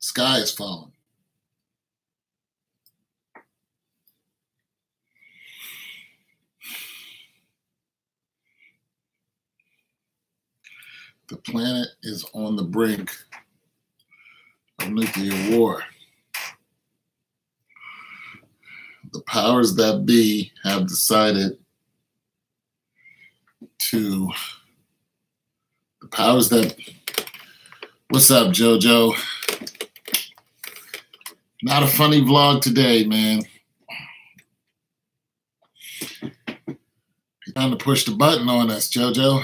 Sky is falling. The planet is on the brink of nuclear war. The powers that be have decided to, what's up, JoJo? Not a funny vlog today, man. You're trying to push the button on us, JoJo.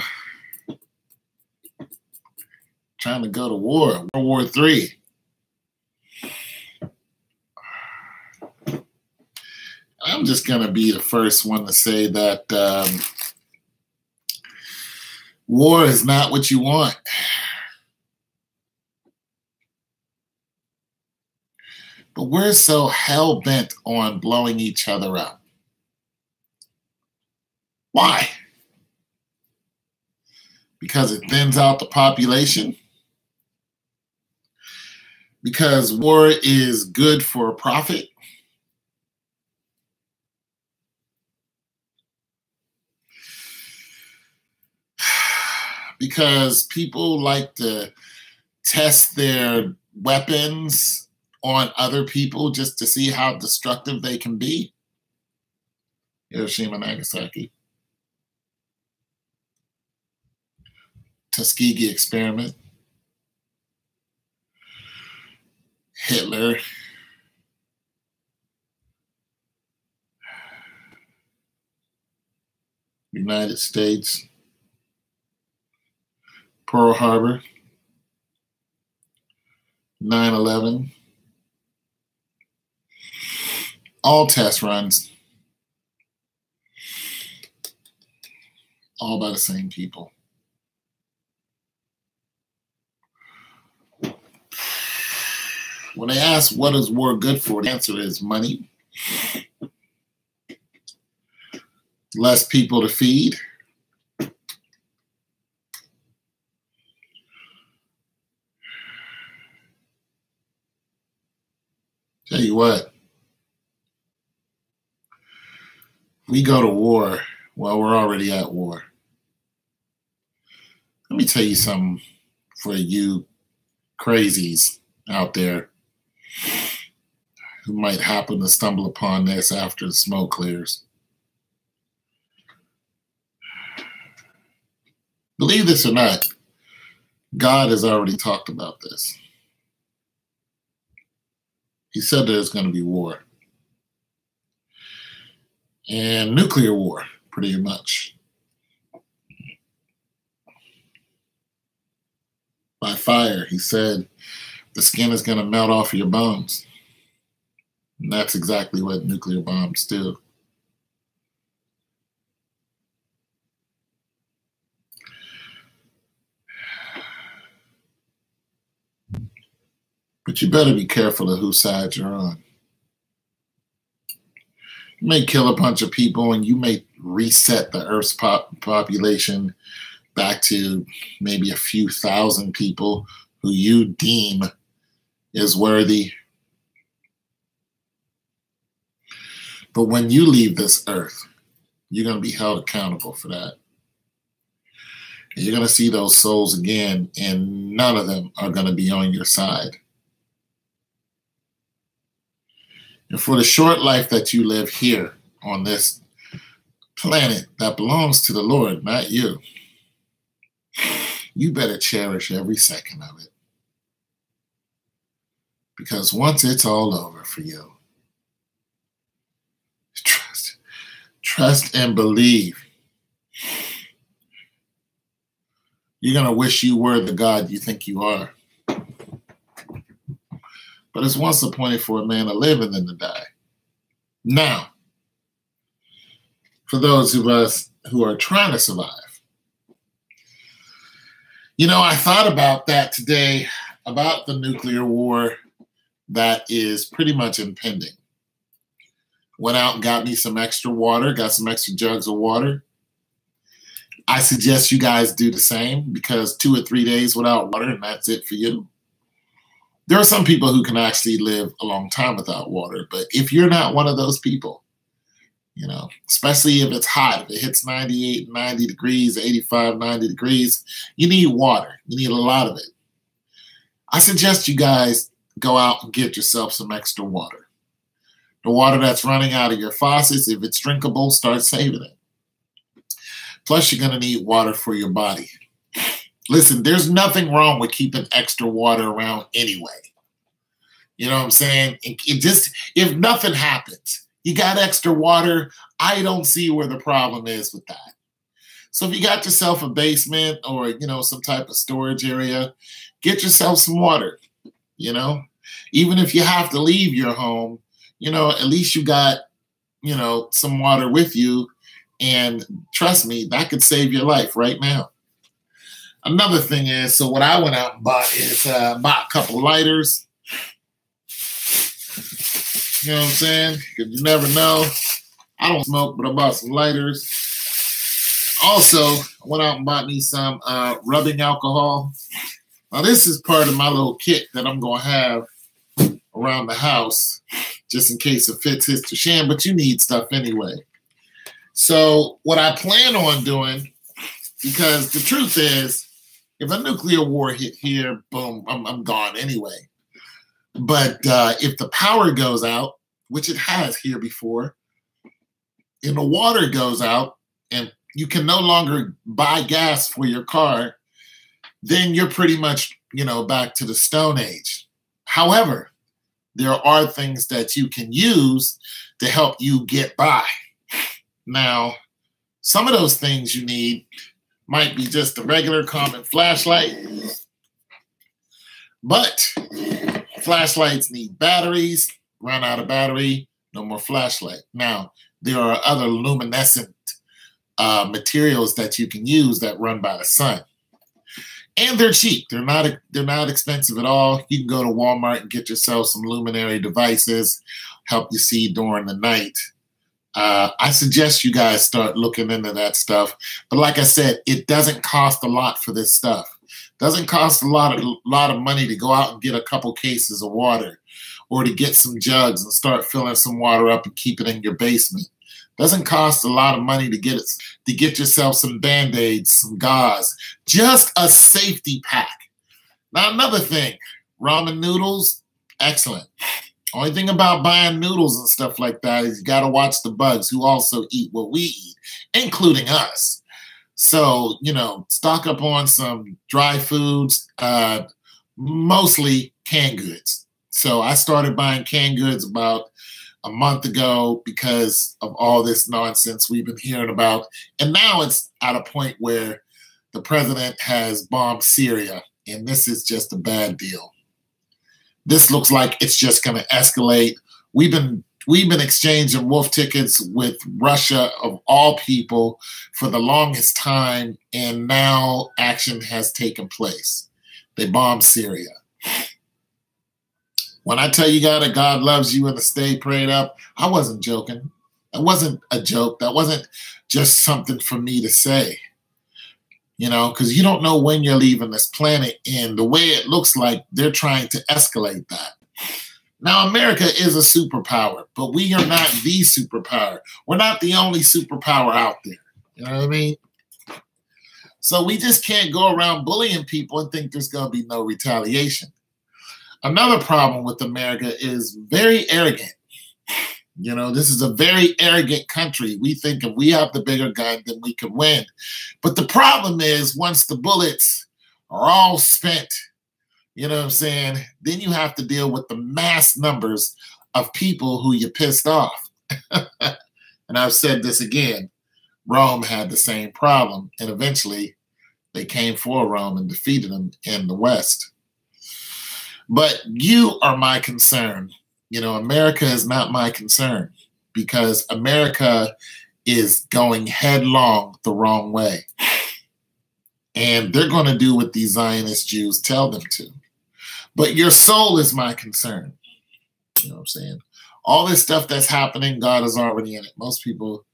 Trying to go to war, World War III. I'm just going to be the first one to say that war is not what you want. But we're so hell-bent on blowing each other up. Why? Because it thins out the population? Because war is good for profit? Because people like to test their weapons on other people just to see how destructive they can be? Hiroshima, Nagasaki. Tuskegee experiment. Hitler. United States. Pearl Harbor. 9/11. All test runs. All by the same people. When they ask what is war good for, the answer is money, less people to feed, tell you what, we go to war, well, we're already at war. Let me tell you something for you crazies out there who might happen to stumble upon this after the smoke clears. Believe this or not, God has already talked about this. He said there's going to be war. And nuclear war, pretty much. By fire, he said the skin is going to melt off your bones. And that's exactly what nuclear bombs do. But you better be careful of whose side you're on. You may kill a bunch of people and you may reset the Earth's population back to maybe a few thousand people who you deem is worthy. But when you leave this earth, you're going to be held accountable for that. And you're going to see those souls again, and none of them are going to be on your side. And for the short life that you live here on this planet that belongs to the Lord, not you, you better cherish every second of it. Because once it's all over for you, trust and believe. You're going to wish you were the God you think you are. But it's once appointed for a man to live and then to die. Now, for those of us who are trying to survive, you know, I thought about that today, about the nuclear war that is pretty much impending. Went out and got me some extra water, got some extra jugs of water. I suggest you guys do the same, because 2 or 3 days without water and that's it for you. There are some people who can actually live a long time without water, but if you're not one of those people, especially if it's hot, if it hits 98, 90 degrees, 85, 90 degrees, you need water. You need a lot of it. I suggest you guys go out and get yourself some extra water. The water that's running out of your faucets, if it's drinkable, start saving it. Plus, you're going to need water for your body. Listen, there's nothing wrong with keeping extra water around anyway. You know what I'm saying? If nothing happens, you got extra water, I don't see where the problem is with that. So if you got yourself a basement or, some type of storage area, get yourself some water, Even if you have to leave your home, at least you got, some water with you. And trust me, that could save your life right now. Another thing is, so what I went out and bought is bought a couple lighters. You know what I'm saying? Because you never know. I don't smoke, but I bought some lighters. Also, I went out and bought me some rubbing alcohol. Now, this is part of my little kit that I'm going to have around the house, just in case it fits his to sham, but you need stuff anyway. So what I plan on doing, because the truth is, if a nuclear war hit here, boom, I'm gone anyway. But if the power goes out, which it has here before, and the water goes out, and you can no longer buy gas for your car, then you're pretty much, back to the Stone Age. However, there are things that you can use to help you get by. Now, some of those things you need might be just a regular common flashlight, but flashlights need batteries. Run out of battery, no more flashlight. Now, there are other luminescent materials that you can use that run by the sun, and they're cheap. They're not expensive at all. You can go to Walmart and get yourself some luminary devices, help you see during the night. I suggest you guys start looking into that stuff. But like I said, it doesn't cost a lot for this stuff. It doesn't cost a lot of money to go out and get a couple cases of water, or to get some jugs and start filling some water up and keep it in your basement. It doesn't cost a lot of money to get yourself some Band-Aids, some gauze, just a safety pack. Now, another thing, ramen noodles, excellent. Only thing about buying noodles and stuff like that is you got to watch the bugs who also eat what we eat, including us. So, stock up on some dry foods, mostly canned goods. So I started buying canned goods about a month ago because of all this nonsense we've been hearing about. And now it's at a point where the president has bombed Syria, and this is just a bad deal. This looks like it's just going to escalate. We've been exchanging wolf tickets with Russia, of all people, for the longest time, and now action has taken place. They bombed Syria. When I tell you that God loves you and to stay prayed up, I wasn't joking. That wasn't a joke. That wasn't just something for me to say. Because you don't know when you're leaving this planet, and the way it looks like they're trying to escalate that. Now, America is a superpower, but we are not the superpower. We're not the only superpower out there. You know what I mean? So we just can't go around bullying people and think there's going to be no retaliation. Another problem with America is very arrogant. This is a very arrogant country. We think if we have the bigger gun, then we can win. But the problem is, once the bullets are all spent, you know what I'm saying, then you have to deal with the mass numbers of people who you pissed off. And I've said this again, Rome had the same problem. And eventually they came for Rome and defeated them in the West. But you are my concern. America is not my concern, because America is going headlong the wrong way. And they're going to do what these Zionist Jews tell them to. But your soul is my concern. You know what I'm saying? All this stuff that's happening, God is already in it. Most people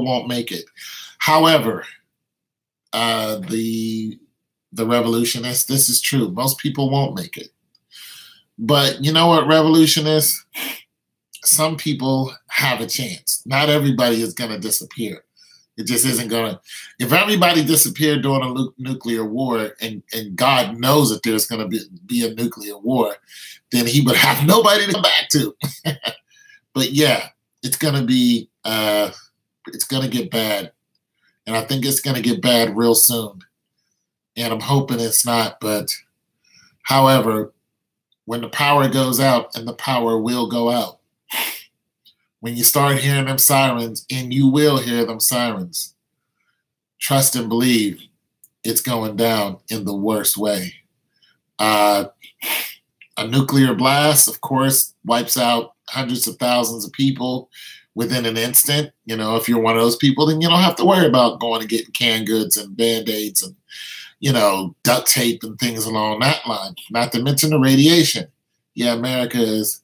won't make it. However, the the revolutionists, this is true. Most people won't make it. But you know what revolution is? Some people have a chance. Not everybody is going to disappear. It just isn't going to. If everybody disappeared during a nuclear war, and God knows that there's going to be a nuclear war, then he would have nobody to come back to. But yeah, it's going to be, it's going to get bad. And I think it's going to get bad real soon. And I'm hoping it's not. But however, when the power goes out, and the power will go out, when you start hearing them sirens, and you will hear them sirens, trust and believe it's going down in the worst way. A nuclear blast, of course, wipes out hundreds of thousands of people within an instant. You know, if you're one of those people, then you don't have to worry about going and getting canned goods and Band-Aids and, you know, duct tape and things along that line. Not to mention the radiation. Yeah, America is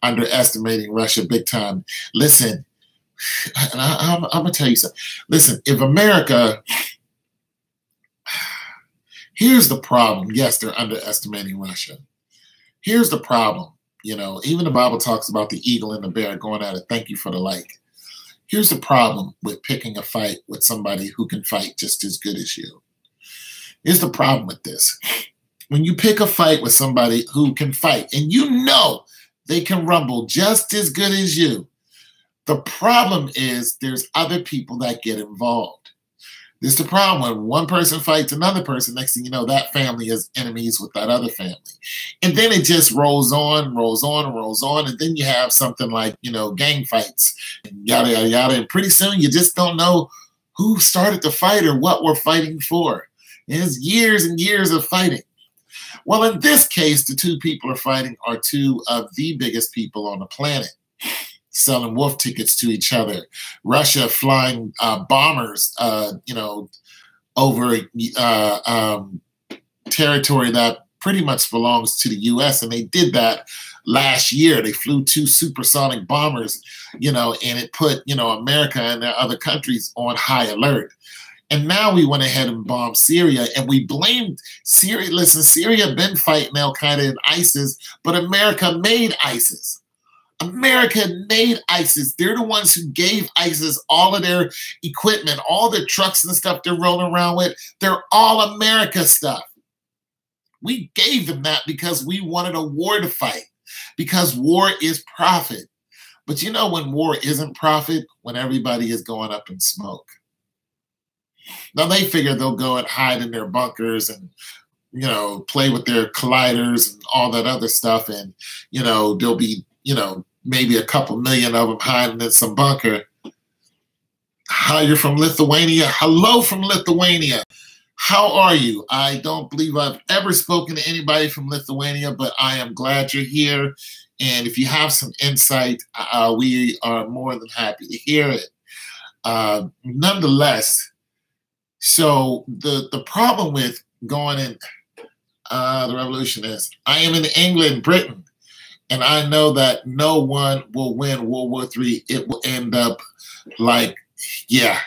underestimating Russia big time. Listen, and I'm going to tell you something. Listen, if America, here's the problem. Yes, they're underestimating Russia. Here's the problem. You know, even the Bible talks about the eagle and the bear going at it. Thank you for the like. Here's the problem with picking a fight with somebody who can fight just as good as you. Here's the problem with this. When you pick a fight with somebody who can fight, and you know they can rumble just as good as you, the problem is there's other people that get involved. This is the problem. When one person fights another person, next thing you know, that family is enemies with that other family. And then it just rolls on, rolls on, and rolls on. And then you have something like, you know, gang fights, and yada, yada, yada. And pretty soon you just don't know who started the fight or what we're fighting for. And it's years and years of fighting. Well, in this case, the two people are fighting are two of the biggest people on the planet, selling wolf tickets to each other. Russia flying bombers, you know, over territory that pretty much belongs to the U.S. And they did that last year. They flew 2 supersonic bombers, you know, and it put, you know, America and their other countries on high alert. And now we went ahead and bombed Syria, and we blamed Syria. Listen, Syria been fighting Al-Qaeda and ISIS, but America made ISIS. America made ISIS. They're the ones who gave ISIS all of their equipment, all their trucks and stuff they're rolling around with. They're all America stuff. We gave them that because we wanted a war to fight, because war is profit. But you know when war isn't profit? When everybody is going up in smoke. Now they figure they'll go and hide in their bunkers and, you know, play with their colliders and all that other stuff. And, you know, there'll be, you know, maybe a couple million of them hiding in some bunker. Hi, you're from Lithuania. Hello from Lithuania. How are you? I don't believe I've ever spoken to anybody from Lithuania, but I am glad you're here. And if you have some insight, we are more than happy to hear it. Nonetheless, so the problem with going in the revolution is I am in England, Britain, and I know that no one will win World War III. It will end up like, yeah.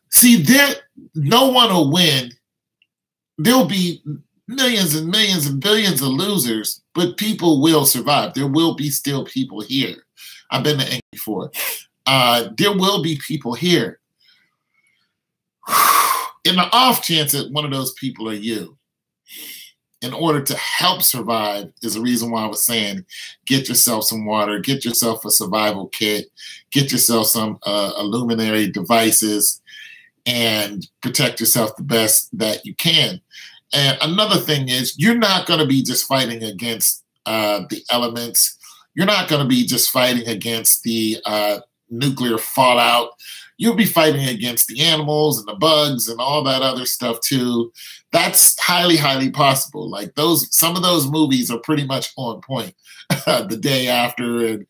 See, no one will win. There'll be millions and millions and billions of losers, but people will survive. There will be still people here. I've been to England before. There will be people here. In the off chance that one of those people are you, in order to help survive is the reason why I was saying get yourself some water, get yourself a survival kit, get yourself some illuminary devices, and protect yourself the best that you can. And another thing is you're not going to be just fighting against the elements. You're not going to be just fighting against the nuclear fallout. You'll be fighting against the animals and the bugs and all that other stuff too. That's highly, highly possible. Like some of those movies are pretty much on point. The Day After and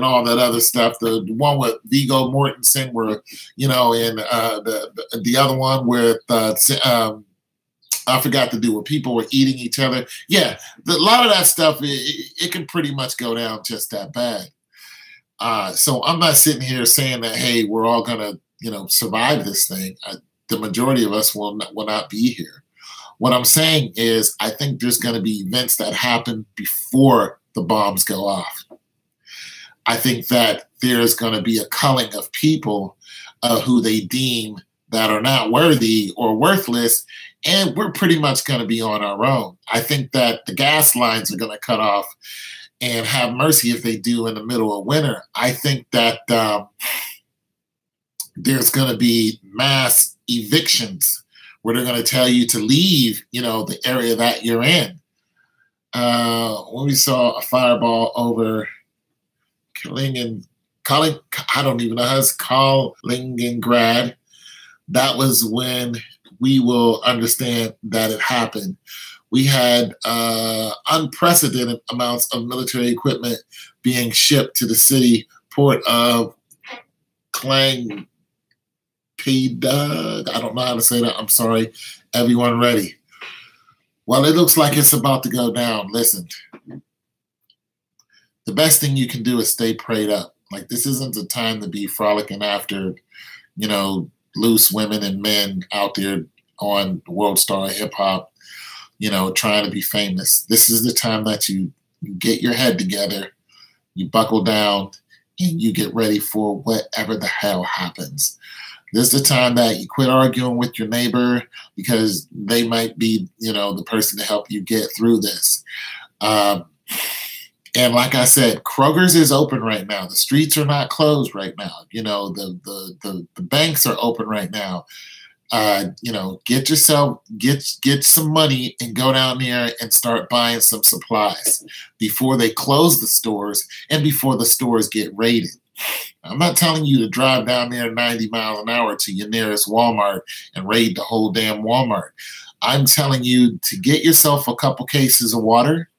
all that other stuff. The one with Viggo Mortensen, where, you know, and the other one with I forgot to do where people were eating each other. Yeah, a lot of that stuff it can pretty much go down just that bad. So I'm not sitting here saying that, hey, we're all going to, you know, survive this thing. The majority of us will not be here. What I'm saying is I think there's going to be events that happen before the bombs go off. I think that there's going to be a culling of people who they deem that are not worthy or worthless, and we're pretty much going to be on our own. I think that the gas lines are going to cut off, and have mercy if they do in the middle of winter. I think that there's going to be mass evictions where they're going to tell you to leave, the area that you're in. When we saw a fireball over I don't even know how it's called, Kaliningrad, that was when we will understand that it happened. We had unprecedented amounts of military equipment being shipped to the city port of Klang. I don't know how to say that. I'm sorry. Everyone ready? Well, it looks like it's about to go down. Listen, the best thing you can do is stay prayed up. Like, this isn't the time to be frolicking after, loose women and men out there on World Star Hip Hop, trying to be famous. This is the time that you get your head together, you buckle down, and you get ready for whatever the hell happens. This is the time that you quit arguing with your neighbor, because they might be, the person to help you get through this. And like I said, Kroger's is open right now. The streets are not closed right now. The banks are open right now. Get some money and go down there and start buying some supplies before they close the stores and before the stores get raided. I'm not telling you to drive down there 90 miles an hour to your nearest Walmart and raid the whole damn Walmart. I'm telling you to get yourself a couple cases of water,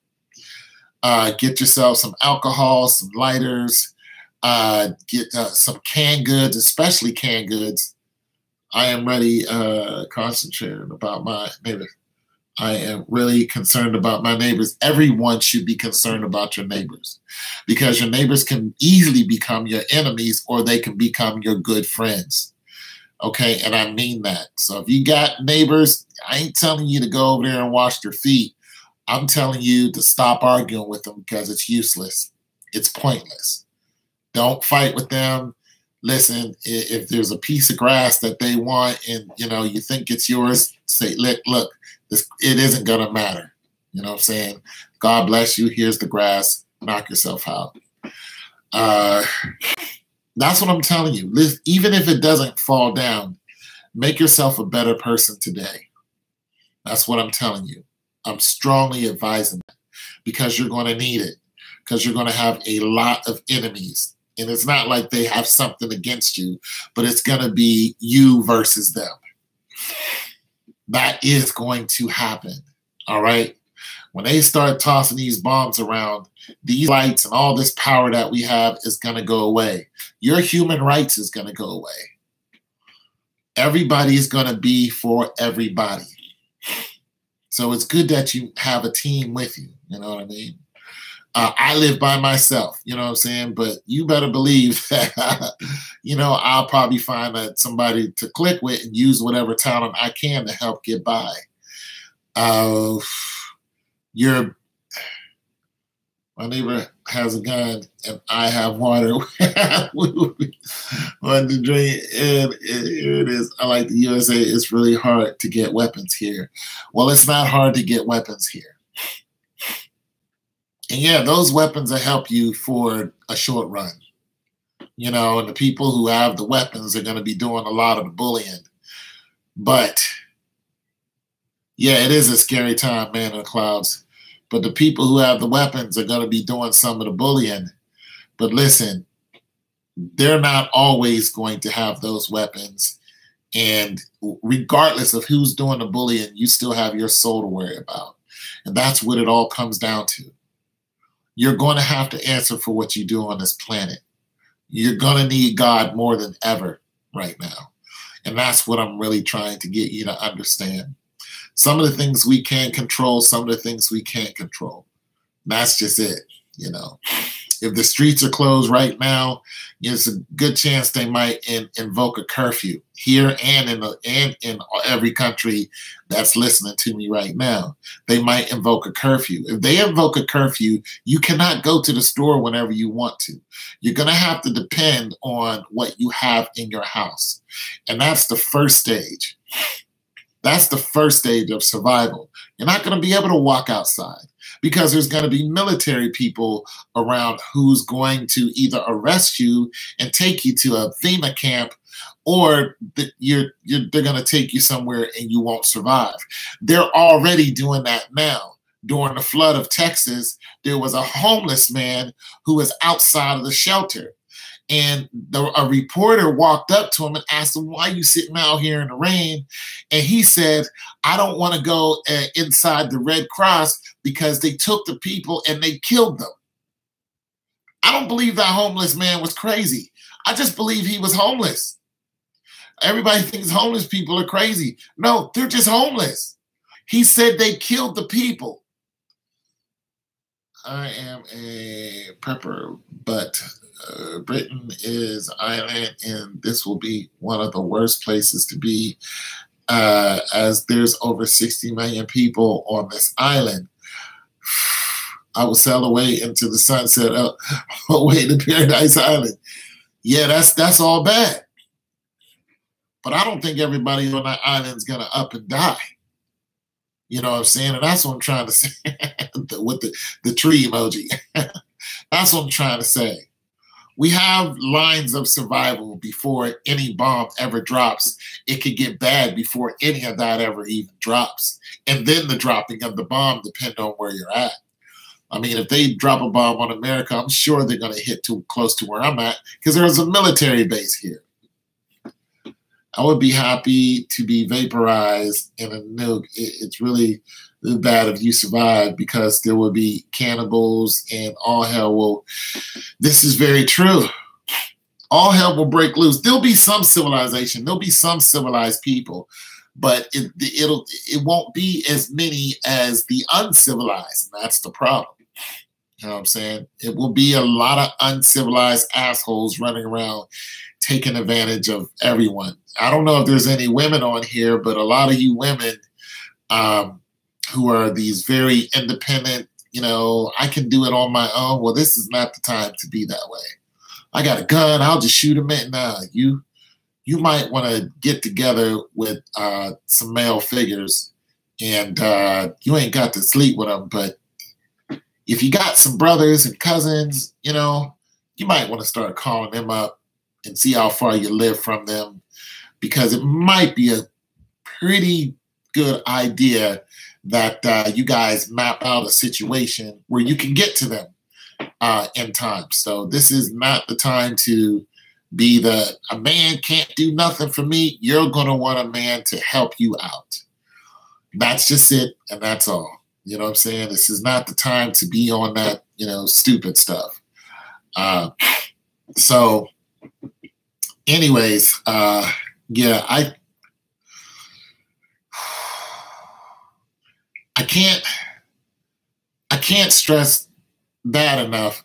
get yourself some alcohol, some lighters, get some canned goods, especially canned goods. I am really concentrated about my neighbors. I am really concerned about my neighbors. Everyone should be concerned about your neighbors, because your neighbors can easily become your enemies, or they can become your good friends. Okay, and I mean that. So if you got neighbors, I ain't telling you to go over there and wash their feet. I'm telling you to stop arguing with them, because it's useless. It's pointless. Don't fight with them. Listen, if there's a piece of grass that they want and, you think it's yours, say, look, it isn't going to matter. You know what I'm saying? God bless you. Here's the grass. Knock yourself out. That's what I'm telling you. Even if it doesn't fall down, make yourself a better person today. That's what I'm telling you. I'm strongly advising that, because you're going to need it, because you're going to have a lot of enemies. And it's not like they have something against you, but it's going to be you versus them. That is going to happen, all right? When they start tossing these bombs around, these lights and all this power that we have is going to go away. Your human rights is going to go away. Everybody is going to be for everybody. So it's good that you have a team with you, you know what I mean? I live by myself, you know what I'm saying? But you better believe that, I'll probably find somebody to click with and use whatever talent I can to help get by. My neighbor has a gun and I have water. Want to drink, and here it is. I like the USA. It's really hard to get weapons here. Well, it's not hard to get weapons here. And yeah, those weapons will help you for a short run. And the people who have the weapons are going to be doing a lot of the bullying. But yeah, it is a scary time, man, in the clouds. But the people who have the weapons are going to be doing some of the bullying. But listen, they're not always going to have those weapons. And regardless of who's doing the bullying, you still have your soul to worry about. And that's what it all comes down to. You're going to have to answer for what you do on this planet. You're going to need God more than ever right now. And that's what I'm really trying to get you to understand. Some of the things we can control, some of the things we can't control. That's just it, If the streets are closed right now, there's a good chance they might invoke a curfew here and in every country that's listening to me right now. They might invoke a curfew. If they invoke a curfew, you cannot go to the store whenever you want to. You're going to have to depend on what you have in your house. And that's the first stage. That's the first stage of survival. You're not going to be able to walk outside because there's going to be military people around who's going to either arrest you and take you to a FEMA camp, or they're going to take you somewhere and you won't survive. They're already doing that now. During the flood of Texas, there was a homeless man who was outside of the shelter. And a reporter walked up to him and asked him, "Why are you sitting out here in the rain?" And he said, "I don't want to go inside the Red Cross because they took the people and they killed them." I don't believe that homeless man was crazy. I just believe he was homeless. Everybody thinks homeless people are crazy. No, they're just homeless. He said they killed the people. I am a prepper, but Britain is island, and this will be one of the worst places to be, as there's over 60 million people on this island. I will sail away into the sunset, away to Paradise Island. Yeah, that's all bad. But I don't think everybody on that island is going to up and die. You know what I'm saying? And that's what I'm trying to say with the tree emoji. That's what I'm trying to say. We have lines of survival before any bomb ever drops. It could get bad before any of that ever even drops. And then the dropping of the bomb depends on where you're at. I mean, if they drop a bomb on America, I'm sure they're going to hit too close to where I'm at because there's a military base here. I would be happy to be vaporized in a nuke. It's really bad if you survive because there will be cannibals and all hell will. This is very true. All hell will break loose. There'll be some civilization. There'll be some civilized people, but it won't be as many as the uncivilized. And that's the problem. You know what I'm saying? It will be a lot of uncivilized assholes running around taking advantage of everyone. I don't know if there's any women on here, but a lot of you women who are these very independent, you know, I can do it on my own. Well, this is not the time to be that way. I got a gun. I'll just shoot them in. Nah, you might want to get together with some male figures, and you ain't got to sleep with them. But if you got some brothers and cousins, you know, you might want to start calling them up and see how far you live from them, because it might be a pretty good idea that you guys map out a situation where you can get to them in time. So this is not the time to be a man can't do nothing for me. You're going to want a man to help you out. That's just it, and that's all. You know what I'm saying? This is not the time to be on that, you know, stupid stuff. So anyways, yeah, I can't stress that enough.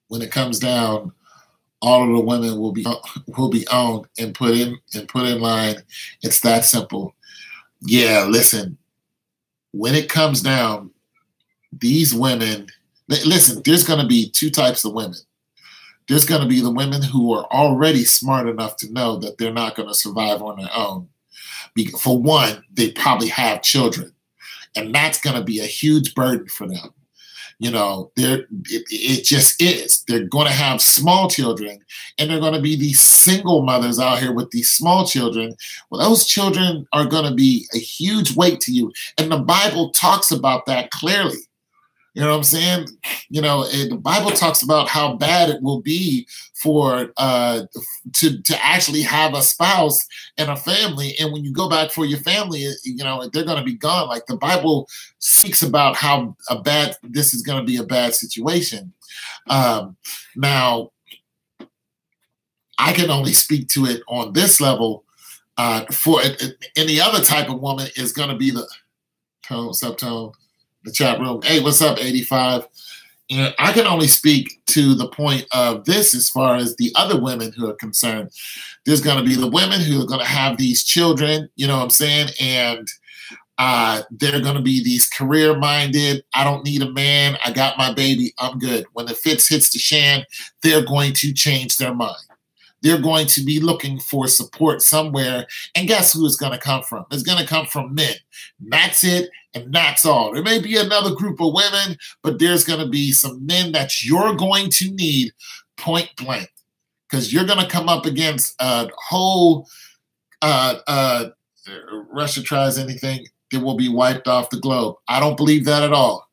When it comes down, all of the women will be owned and put in line. It's that simple. Yeah, listen. When it comes down, these women, listen, there's going to be two types of women. There's going to be the women who are already smart enough to know that they're not going to survive on their own. For one, they probably have children, and that's going to be a huge burden for them. You know, it just is. They're going to have small children, and they're going to be these single mothers out here with these small children. Well, those children are going to be a huge weight to you, and the Bible talks about that clearly. You know what I'm saying? You know, the Bible talks about how bad it will be for to actually have a spouse and a family, and when you go back for your family, you know, they're going to be gone. Like the Bible speaks about how this is going to be a bad situation. Now, I can only speak to it on this level. For any other type of woman is going to be the tone, subtone. The chat room. Hey, what's up, 85? You know, I can only speak to the point of this as far as the other women who are concerned. There's going to be the women who are going to have these children, you know what I'm saying? And they're going to be these career-minded, I don't need a man, I got my baby, I'm good. When the fits hits the shan, they're going to change their mind. They're going to be looking for support somewhere. And guess who it's going to come from? It's going to come from men. That's it, and that's all. There may be another group of women, but there's going to be some men that you're going to need point blank, because you're going to come up against a whole Russia tries anything, it will be wiped off the globe. I don't believe that at all.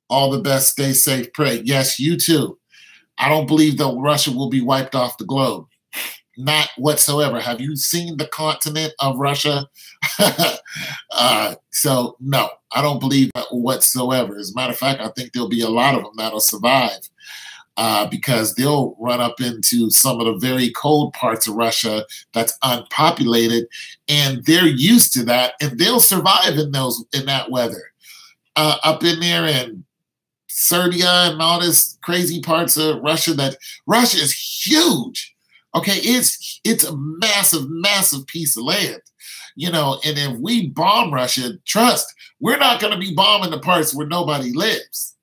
All the best, stay safe, pray. Yes, you too. I don't believe that Russia will be wiped off the globe. Not whatsoever. Have you seen the continent of Russia? So, no, I don't believe that whatsoever. As a matter of fact, I think there'll be a lot of them that'll survive because they'll run up into some of the very cold parts of Russia that's unpopulated, and they're used to that, and they'll survive in that weather. Up in there in Serbia and all this crazy parts of Russia, that Russia is huge. Okay, it's a massive, massive piece of land, you know, and if we bomb Russia, trust, we're not going to be bombing the parts where nobody lives.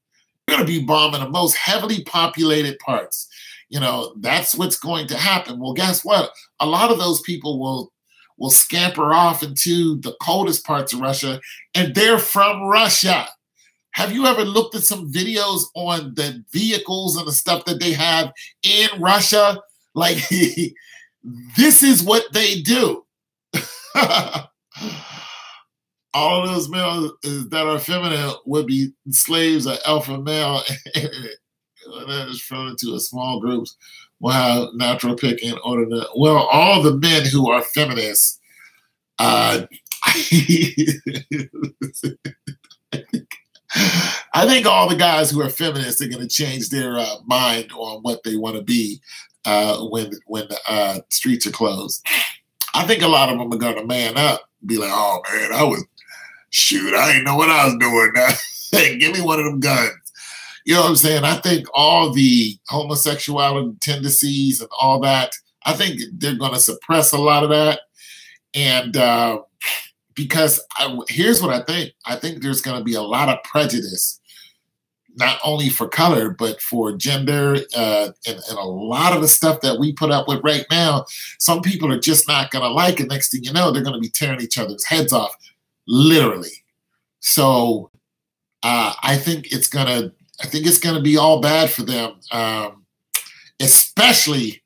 We're going to be bombing the most heavily populated parts. You know, that's what's going to happen. Well, guess what? A lot of those people will scamper off into the coldest parts of Russia, and they're from Russia. Have you ever looked at some videos on the vehicles and the stuff that they have in Russia? Like, this is what they do. All of those males that are feminine would be slaves or alpha male. That is thrown into a small groups will have natural pick in order to, well, all the men who are feminists, I think all the guys who are feminists are going to change their mind on what they want to be when the streets are closed. I think a lot of them are going to man up, be like, oh man, I ain't know what I was doing. Hey, give me one of them guns. You know what I'm saying? I think all the homosexuality tendencies and all that, I think they're going to suppress a lot of that. And because here's what I think. I think there's going to be a lot of prejudice, not only for color, but for gender and a lot of the stuff that we put up with right now. Some people are just not going to like it. Next thing you know, they're going to be tearing each other's heads off, literally. So I think it's going to be all bad for them, especially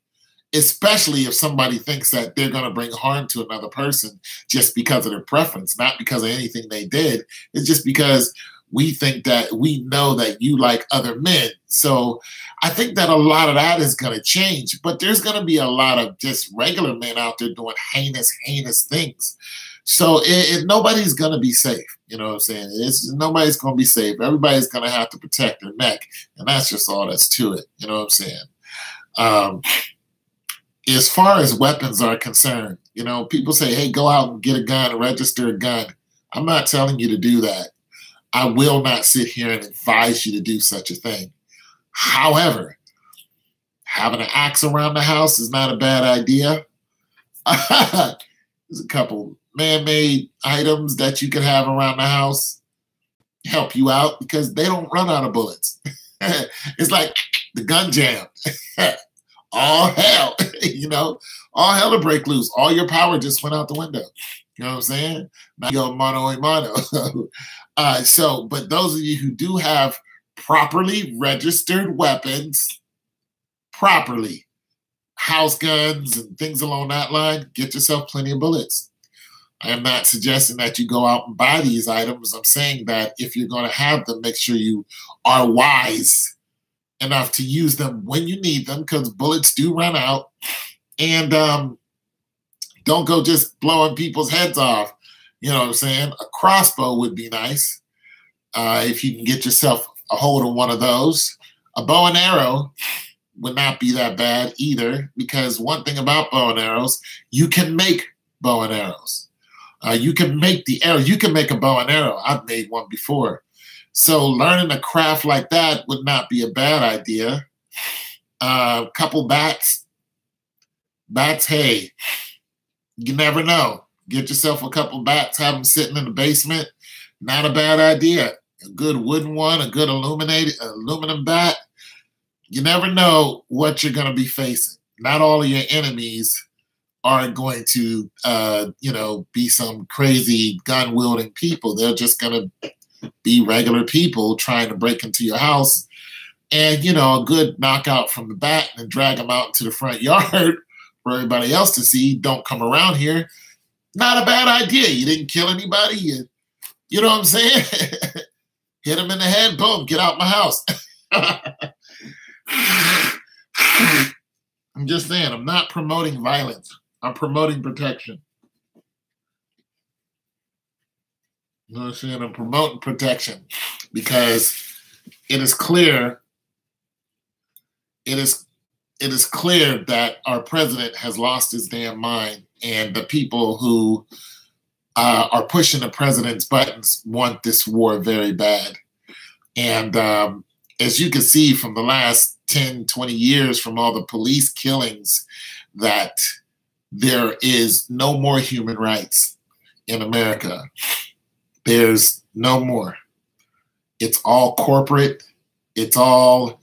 if somebody thinks that they're going to bring harm to another person just because of their preference, not because of anything they did. It's just because we think that we know that you like other men. So I think that a lot of that is going to change, but there's going to be a lot of just regular men out there doing heinous, heinous things. So nobody's going to be safe. You know what I'm saying? Nobody's going to be safe. Everybody's going to have to protect their neck. And that's just all that's to it. You know what I'm saying? As far as weapons are concerned, you know, people say, hey, go out and get a gun, register a gun. I'm not telling you to do that. I will not sit here and advise you to do such a thing. However, having an axe around the house is not a bad idea. There's a couple man-made items that you can have around the house help you out because they don't run out of bullets. It's like the gun jammed. All hell, you know, all hell to break loose. All your power just went out the window. You know what I'm saying? Now you go mano a mano. But those of you who do have properly registered weapons, properly, house guns and things along that line, get yourself plenty of bullets. I am not suggesting that you go out and buy these items. I'm saying that if you're going to have them, make sure you are wise enough to use them when you need them, because bullets do run out. And don't go just blowing people's heads off. You know what I'm saying? A crossbow would be nice if you can get yourself a hold of one of those. A bow and arrow would not be that bad either, because one thing about bow and arrows, you can make bow and arrows. You can make the arrow. You can make a bow and arrow. I've made one before. So learning a craft like that would not be a bad idea. A couple bats. Bats, hey, you never know. Get yourself a couple bats, have them sitting in the basement. Not a bad idea. A good wooden one, a good aluminum bat. You never know what you're going to be facing. Not all of your enemies are going to, be some crazy gun-wielding people. They're just going to be regular people trying to break into your house. And, a good knockout from the bat and drag them out into the front yard for everybody else to see. Don't come around here. Not a bad idea. You didn't kill anybody. You know what I'm saying? Hit him in the head. Boom. Get out my house. I'm just saying, I'm not promoting violence. I'm promoting protection. You know what I'm saying? I'm promoting protection because it is clear. It is clear that our president has lost his damn mind, and the people who are pushing the president's buttons want this war very bad. And as you can see from the last 10, 20 years, from all the police killings, that there is no more human rights in America. There's no more. It's all corporate. It's all,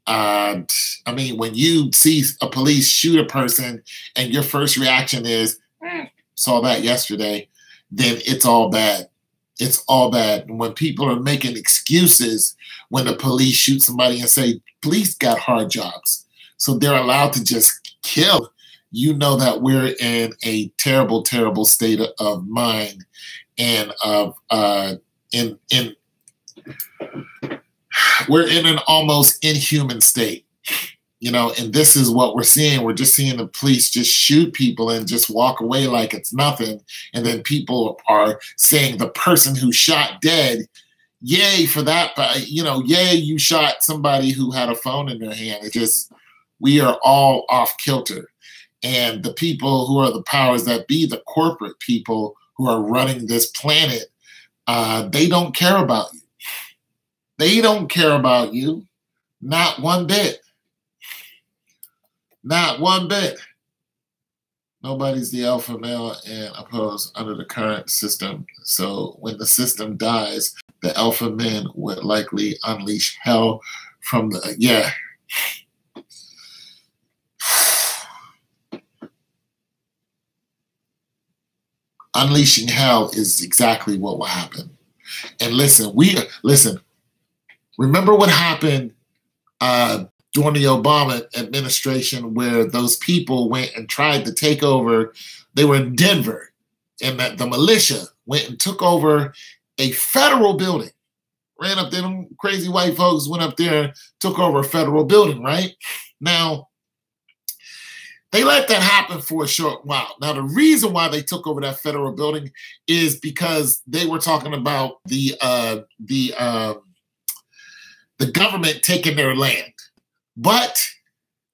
when you see a police shoot a person and your first reaction is, saw that yesterday, then it's all bad. It's all bad. And when people are making excuses when the police shoot somebody and say, police got hard jobs, so they're allowed to just kill, you know that we're in a terrible, terrible state of mind, and we're in an almost inhuman state, and this is what we're seeing. We're just seeing the police just shoot people and just walk away like it's nothing. And then people are saying the person who shot dead, yay for that, but yay, you shot somebody who had a phone in their hand. We are all off kilter. And the people who are the powers that be, the corporate people who are running this planet, they don't care about you. They don't care about you. Not one bit. Not one bit. Nobody's the alpha male and opposed under the current system. So when the system dies, the alpha men would likely unleash hell from the, yeah. Unleashing hell is exactly what will happen. And listen, remember what happened during the Obama administration, where those people went and tried to take over. They were in Denver, and that the militia went and took over a federal building. Ran up there, them crazy white folks went up there, took over a federal building, right? Now, they let that happen for a short while. Now, the reason why they took over that federal building is because they were talking about the government taking their land. But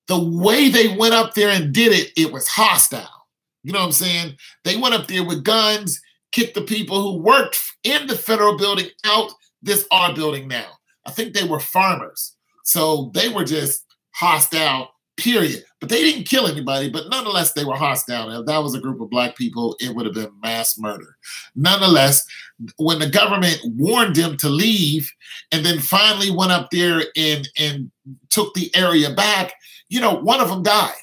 the way they went up there and did it, it was hostile. You know what I'm saying? They went up there with guns, kicked the people who worked in the federal building out. This our building now. I think they were farmers. So they were just hostile, period. But they didn't kill anybody, but nonetheless, they were hostile. And if that was a group of black people, it would have been mass murder. Nonetheless, when the government warned them to leave and then finally went up there and took the area back, one of them died.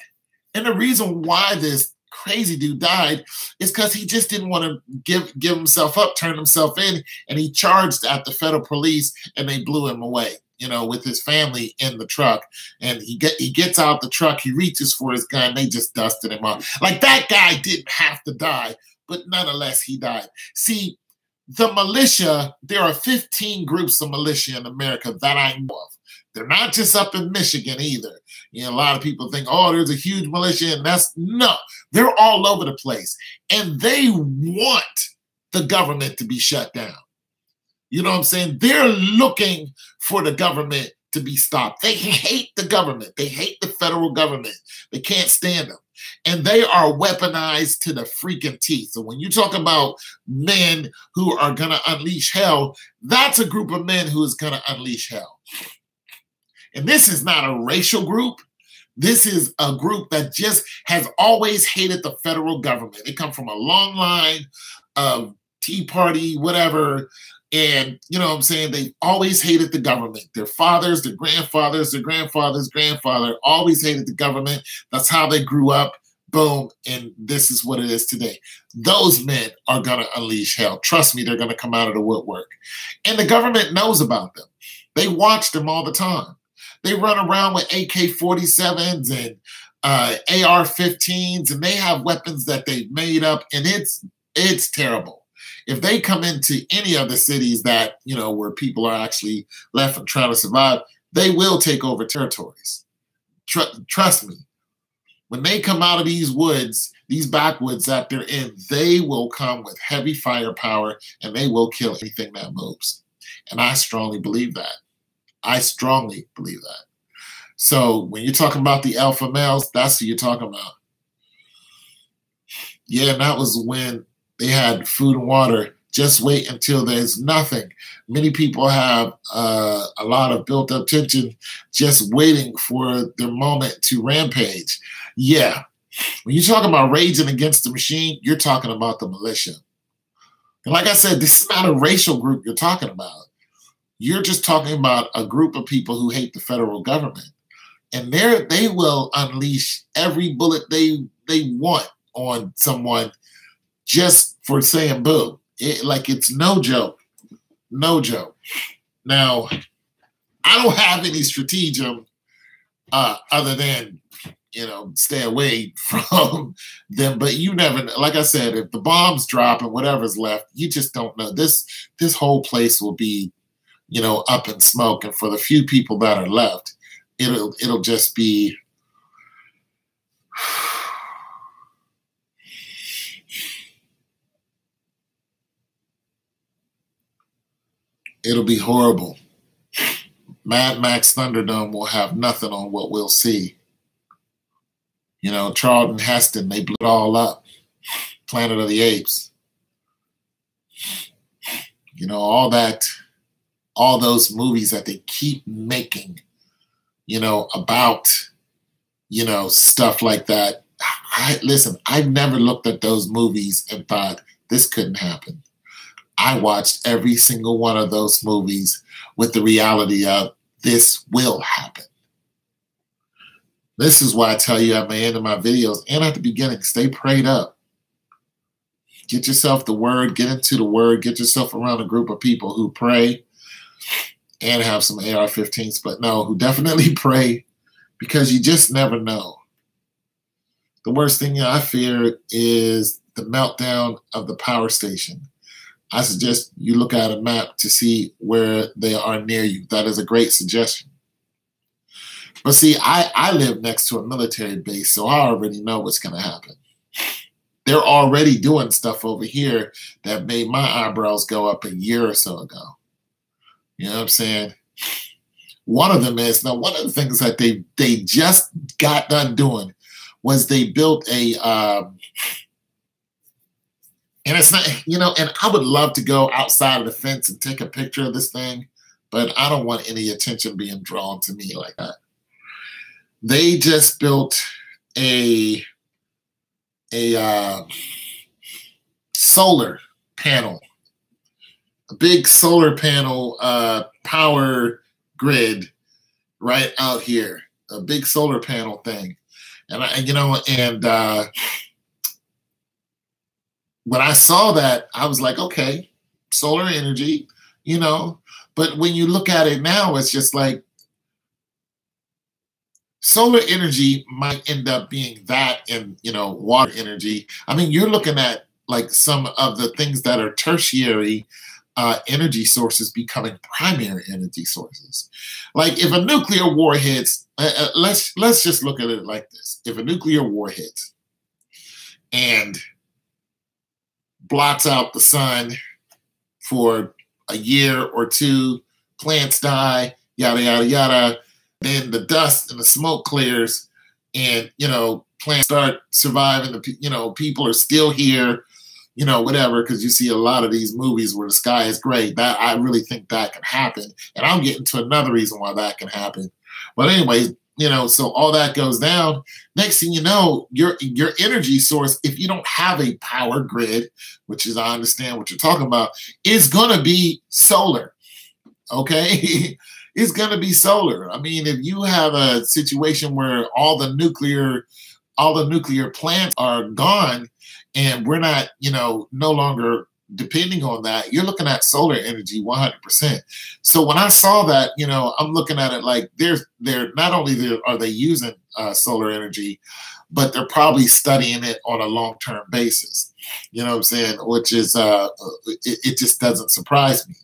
And the reason why this crazy dude died is because he just didn't want to give himself up, turn himself in, and he charged at the federal police and they blew him away. With his family in the truck, and he gets out the truck, he reaches for his gun, they just dusted him off. Like, that guy didn't have to die, but nonetheless, he died. See, the militia, there are 15 groups of militia in America that I know of. They're not just up in Michigan either. A lot of people think, oh, there's a huge militia, and no, they're all over the place. And they want the government to be shut down. You know what I'm saying? They're looking for the government to be stopped. They hate the government. They hate the federal government. They can't stand them. And they are weaponized to the freaking teeth. So when you talk about men who are going to unleash hell, that's a group of men who is going to unleash hell. And this is not a racial group. This is a group that just has always hated the federal government. They come from a long line of Tea Party, whatever. And, you know what I'm saying? They always hated the government. Their fathers, their grandfathers, their grandfather's grandfather always hated the government. That's how they grew up. Boom. And this is what it is today. Those men are going to unleash hell. Trust me, they're going to come out of the woodwork. And the government knows about them. They watch them all the time. They run around with AK-47s and AR-15s, and they have weapons that they've made up, and it's terrible. If they come into any of the cities that, you know, where people are actually left and trying to survive, they will take over territories. Trust me. When they come out of these woods, these backwoods that they're in, they will come with heavy firepower, and they will kill anything that moves. And I strongly believe that. I strongly believe that. So when you're talking about the alpha males, that's who you're talking about. Yeah, and that was when they had food and water. Just wait until there's nothing. Many people have a lot of built-up tension just waiting for their moment to rampage. Yeah, when you're talking about raging against the machine, you're talking about the militia. And like I said, this is not a racial group you're talking about. You're just talking about a group of people who hate the federal government. And they will unleash every bullet they want on someone just for saying boo. It's no joke. No joke. Now, I don't have any stratagem other than, you know, stay away from them. But you never know. Like I said, if the bombs drop and whatever's left, you just don't know. This whole place will be, you know, up in smoke. And for the few people that are left, it'll just be it'll be horrible. Mad Max Thunderdome will have nothing on what we'll see. You know, Charlton Heston, they blew it all up. Planet of the Apes. You know, all those movies that they keep making, you know, about, you know, stuff like that. Listen, I've never looked at those movies and thought this couldn't happen. I watched every single one of those movies with the reality of this will happen. This is why I tell you at the end of my videos and at the beginning, stay prayed up. Get yourself the word, get into the word, get yourself around a group of people who pray and have some AR-15s, but no, who definitely pray, because you just never know. The worst thing I fear is the meltdown of the power station. I suggest you look at a map to see where they are near you. That is a great suggestion. But see, I live next to a military base, so I already know what's going to happen. They're already doing stuff over here that made my eyebrows go up a year or so ago. You know what I'm saying? One of them is, now one of the things that they just got done doing was they built a, and it's not, you know, and I would love to go outside of the fence and take a picture of this thing, but I don't want any attention being drawn to me like that. They just built a solar panel, a big solar panel power grid right out here, a big solar panel thing. And you know, and when I saw that, I was like, okay, solar energy, you know, but when you look at it now, it's just like solar energy might end up being that and, you know, water energy. I mean, you're looking at like some of the things that are tertiary energy sources becoming primary energy sources. Like if a nuclear war hits, let's just look at it like this. If a nuclear war hits and blots out the sun for a year or two, plants die, yada, yada, yada, then the dust and the smoke clears, and, plants start surviving, people are still here, whatever, because you see a lot of these movies where the sky is gray. That, I really think that can happen. And I'll get into another reason why that can happen. But anyways, so all that goes down. Next thing you know, your energy source, if you don't have a power grid, which is, I understand what you're talking about, is going to be solar. Okay? It's going to be solar. I mean, if you have a situation where all the nuclear plants are gone and we're not, no longer depending on that, you're looking at solar energy 100%. So when I saw that, I'm looking at it like they're not only are they using solar energy, but they're probably studying it on a long-term basis. You know what I'm saying? Which is, it just doesn't surprise me.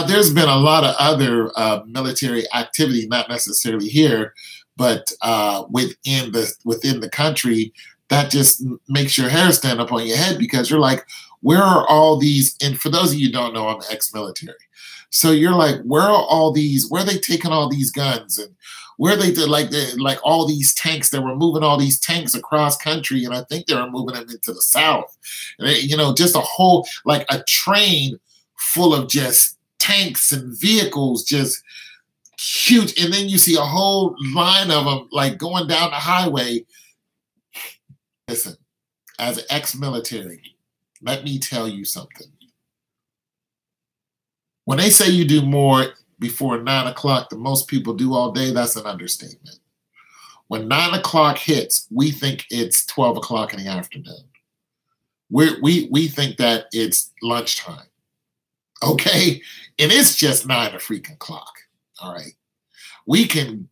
There's been a lot of other military activity, not necessarily here, but within the country, that just makes your hair stand up on your head, because you're like, where are all these? And for those of you who don't know, I'm ex-military. So you're like, where are they taking all these guns? And where they did like all these tanks? They were moving all these tanks across country, and I think they were moving them into the South. And just a whole, like a train full of just tanks and vehicles, just huge. And then you see a whole line of them like going down the highway. Listen, as an ex-military, let me tell you something. When they say you do more before 9 o'clock than most people do all day, that's an understatement. When 9 o'clock hits, we think it's 12 o'clock in the afternoon. We think that it's lunchtime. Okay? And it's just 9 o'clock. All right. We can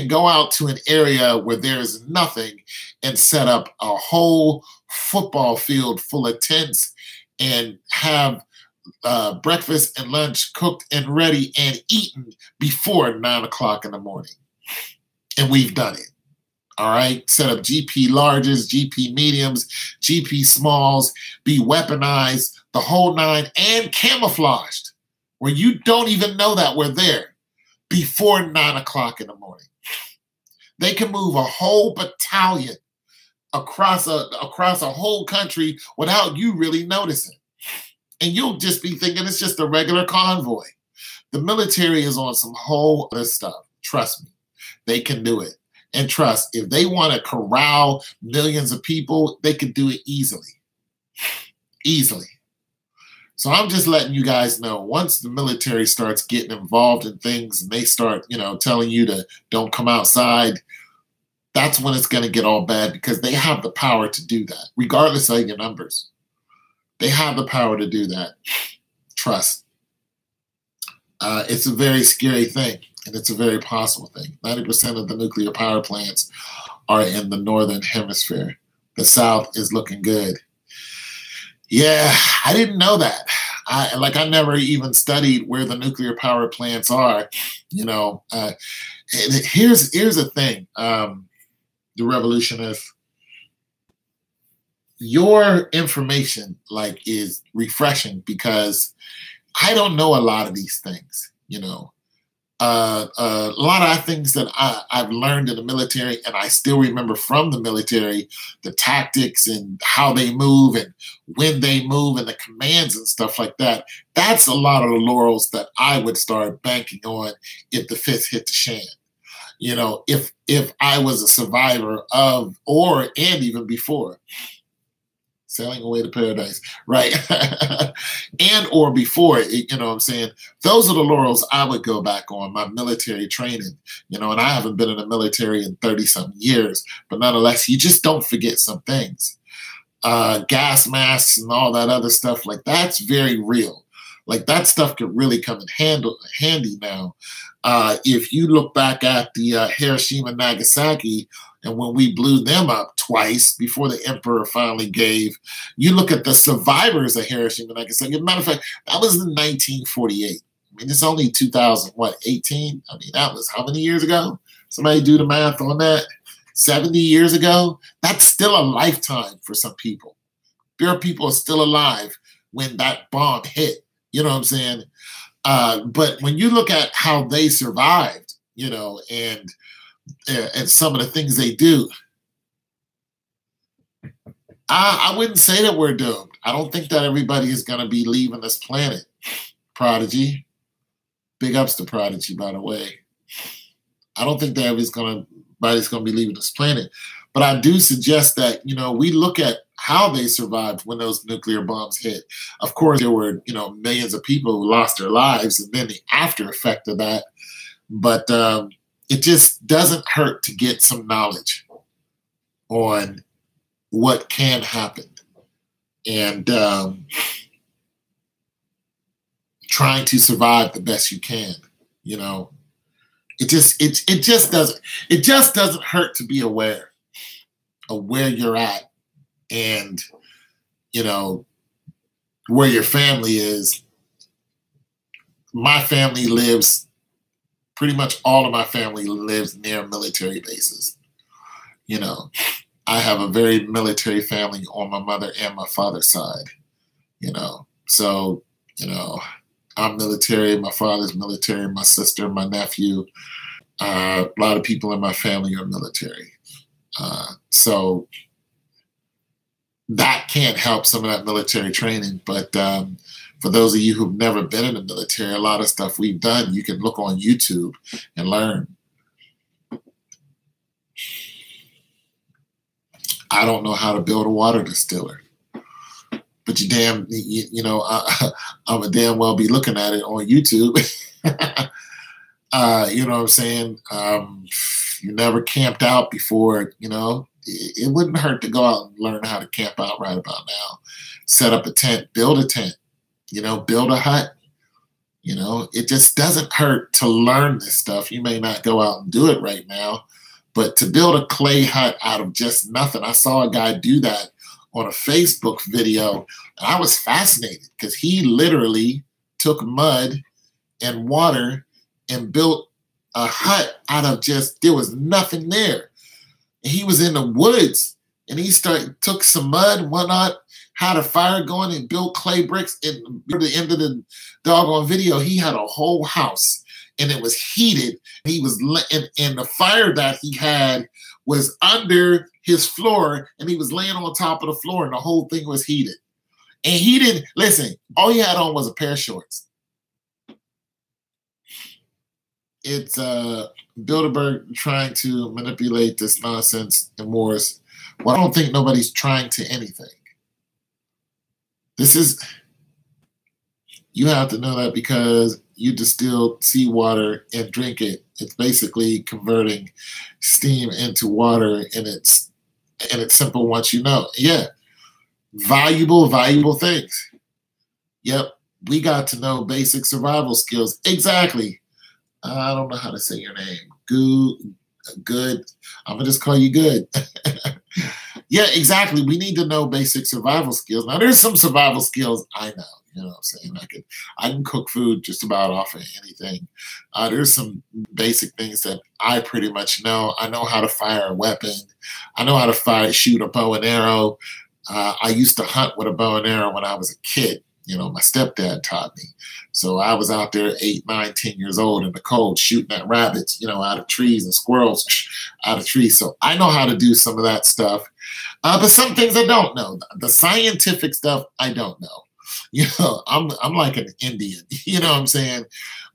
go out to an area where there's nothing and set up a whole football field full of tents and have breakfast and lunch cooked and ready and eaten before 9 o'clock in the morning. And we've done it. All right. Set up GP larges, GP mediums, GP smalls, be weaponized, the whole nine, and camouflaged, where you don't even know that we're there before 9 o'clock in the morning. They can move a whole battalion across a whole country without you really noticing. And you'll just be thinking it's just a regular convoy. The military is on some whole other stuff. Trust me, they can do it. And trust, if they want to corral millions of people, they could do it easily. Easily. So I'm just letting you guys know, once the military starts getting involved in things and they start, telling you to don't come outside, that's when it's going to get all bad, because they have the power to do that, regardless of your numbers. They have the power to do that. Trust. It's a very scary thing, and it's a very possible thing. 90% of the nuclear power plants are in the northern hemisphere. The South is looking good. Yeah, I didn't know that. I never even studied where the nuclear power plants are. And here's the thing, the revolutionist. Your information is refreshing, because I don't know a lot of these things. A lot of things that I've learned in the military, and I still remember from the military, the tactics and how they move and when they move and the commands and stuff like that. That's a lot of the laurels that I would start banking on if the fifth hit the shan. If I was a survivor of, and even before. Sailing away to paradise, right? And or before it, what I'm saying? Those are the laurels I would go back on, my military training, and I haven't been in the military in 30-something years, but nonetheless, you just don't forget some things. Gas masks and all that other stuff, that's very real. That stuff could really come in handy now. If you look back at the Hiroshima and Nagasaki, and when we blew them up twice before the emperor finally gave, you look at the survivors of Hiroshima and Nagasaki. As a matter of fact, that was in 1948. I mean, it's only 2018? I mean, that was how many years ago? Somebody do the math on that. 70 years ago? That's still a lifetime for some people. There are people still alive when that bomb hit. You know what I'm saying? But when you look at how they survived, and and some of the things they do, I wouldn't say that we're doomed. I don't think that everybody is going to be leaving this planet. Prodigy. Big ups to Prodigy, by the way. I don't think that everybody's going to be leaving this planet. But I do suggest that, we look at how they survived when those nuclear bombs hit. Of course, there were, millions of people who lost their lives and then the after effect of that. But it just doesn't hurt to get some knowledge on what can happen. And trying to survive the best you can, It just doesn't hurt to be aware of where you're at and, where your family is. My family lives, pretty much all of my family lives near military bases. I have a very military family on my mother and my father's side, So, I'm military, my father's military, my sister, my nephew. A lot of people in my family are military. So that can't help some of that military training. But for those of you who've never been in the military, a lot of stuff we've done, you can look on YouTube and learn. I don't know how to build a water distiller. But I'm a damn well be looking at it on YouTube. You know what I'm saying? You never camped out before, it wouldn't hurt to go out and learn how to camp out right about now. Set up a tent, build a tent, build a hut. It just doesn't hurt to learn this stuff. You may not go out and do it right now, but to build a clay hut out of just nothing. I saw a guy do that on a Facebook video, and I was fascinated because he literally took mud and water and built a hut out of there was nothing there. And he was in the woods, and he took some mud and whatnot, had a fire going and built clay bricks. And by the end of the doggone video, he had a whole house, and it was heated. He was, and the fire that he had was under his floor, and he was laying on top of the floor, and the whole thing was heated. And he didn't, listen, all he had on was a pair of shorts. It's Bilderberg trying to manipulate this nonsense and wars. Well, I don't think nobody's trying to anything. You have to know that because you distill seawater and drink it. It's basically converting steam into water, and it's simple once you know. Yeah, valuable things. Yep, we got to know basic survival skills. Exactly. I don't know how to say your name. Good. I'm gonna just call you Good. Yeah, exactly. We need to know basic survival skills. Now, there's some survival skills I know. You know what I'm saying? I can cook food just about off of anything. There's some basic things that I pretty much know. I know how to fire a weapon. I know how to shoot a bow and arrow. I used to hunt with a bow and arrow when I was a kid. My stepdad taught me. So I was out there 8, 9, 10 years old in the cold shooting at rabbits, out of trees, and squirrels out of trees. So I know how to do some of that stuff. But some things I don't know. The scientific stuff, I don't know. I'm like an Indian, you know what I'm saying?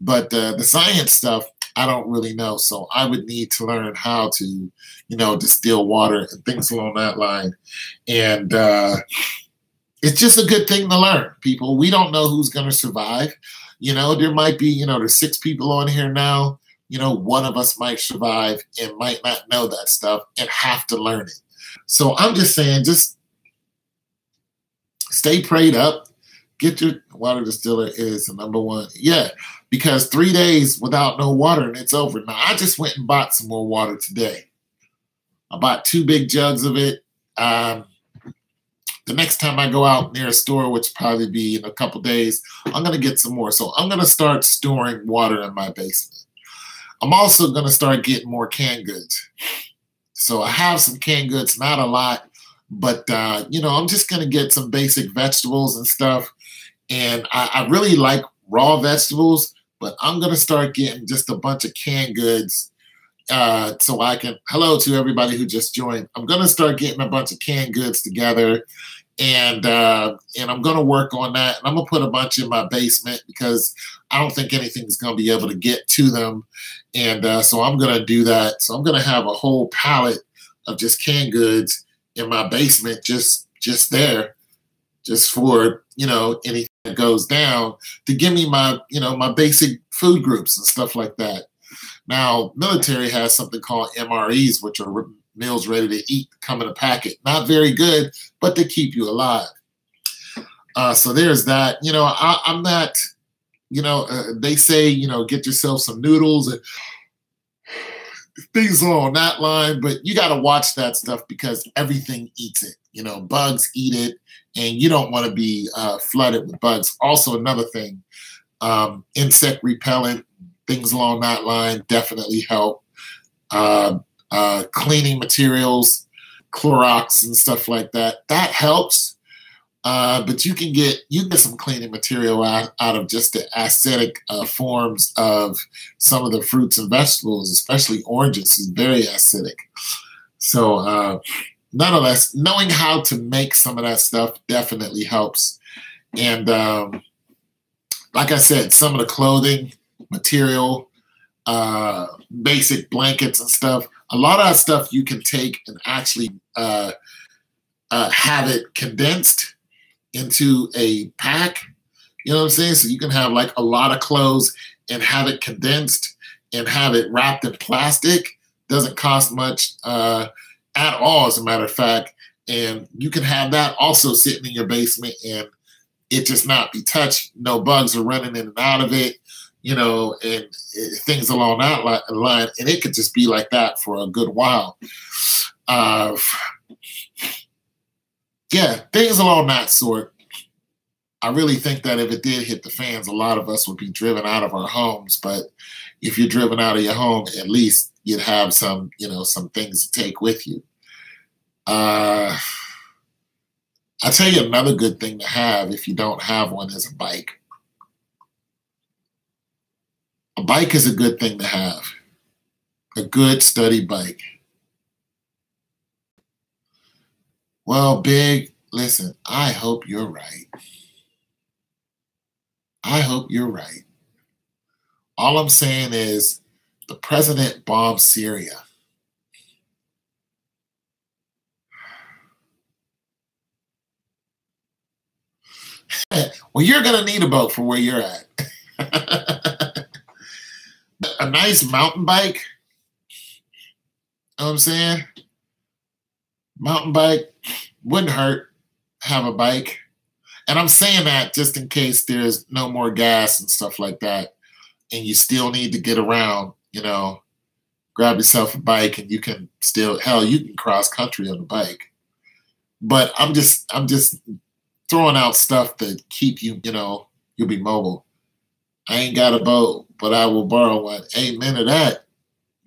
But the science stuff, I don't really know. So I would need to learn how to, distill water and things along that line. And it's just a good thing to learn, people. We don't know who's going to survive. There might be, there's 6 people on here now. One of us might survive and might not know that stuff and have to learn it. So I'm just saying, just stay prayed up. Get your water distiller is the number one. Yeah, because 3 days without no water and it's over. Now, I just went and bought some more water today. I bought 2 big jugs of it. The next time I go out near a store, which will probably be in a couple days, I'm going to get some more. So I'm going to start storing water in my basement. I'm also going to start getting more canned goods. So I have some canned goods, not a lot, but, I'm just going to get some basic vegetables and stuff. And I really like raw vegetables, but I'm going to start getting just a bunch of canned goods, so I can, hello to everybody who just joined. I'm going to start getting a bunch of canned goods together, and I'm going to work on that. And I'm going to put a bunch in my basement because I don't think anything's going to be able to get to them. And so I'm going to do that. So I'm going to have a whole pallet of just canned goods in my basement, just there, just for, anything that goes down, to give me my, my basic food groups and stuff like that. Now, military has something called MREs, which are meals ready to eat, come in a packet. Not very good, but they keep you alive. So there's that. I'm not, they say, get yourself some noodles and things along that line, but you got to watch that stuff because everything eats it. Bugs eat it, and you don't want to be flooded with bugs. Also, another thing, insect repellent, things along that line definitely help. Cleaning materials, Clorox and stuff like that, that helps. But you can get some cleaning material out of just the acidic forms of some of the fruits and vegetables, especially oranges, is very acidic. So nonetheless, knowing how to make some of that stuff definitely helps. And like I said, some of the clothing material, basic blankets and stuff, a lot of that stuff you can take and actually have it condensed into a pack. You know what I'm saying? So you can have like a lot of clothes and have it condensed and have it wrapped in plastic. Doesn't cost much at all, as a matter of fact. And you can have that also sitting in your basement and it just not be touched. No bugs are running in and out of it, and things along that line. And it could just be like that for a good while. Yeah, things along that sort. I really think that if it did hit the fans, a lot of us would be driven out of our homes. But if you're driven out of your home, at least you'd have some, some things to take with you. I'll tell you another good thing to have if you don't have one is a bike. A bike is a good thing to have. A good, steady bike. Well, Big, listen, I hope you're right. I hope you're right. All I'm saying is the president bombed Syria. Well, you're going to need a boat for where you're at. A nice mountain bike. You know what I'm saying? Mountain bike wouldn't hurt. Have a bike. And I'm saying that just in case there's no more gas and stuff like that, and you still need to get around, grab yourself a bike and you can still, hell, you can cross country on a bike. But I'm just throwing out stuff to keep you, you'll be mobile. I ain't got a boat, but I will borrow one. Amen to that.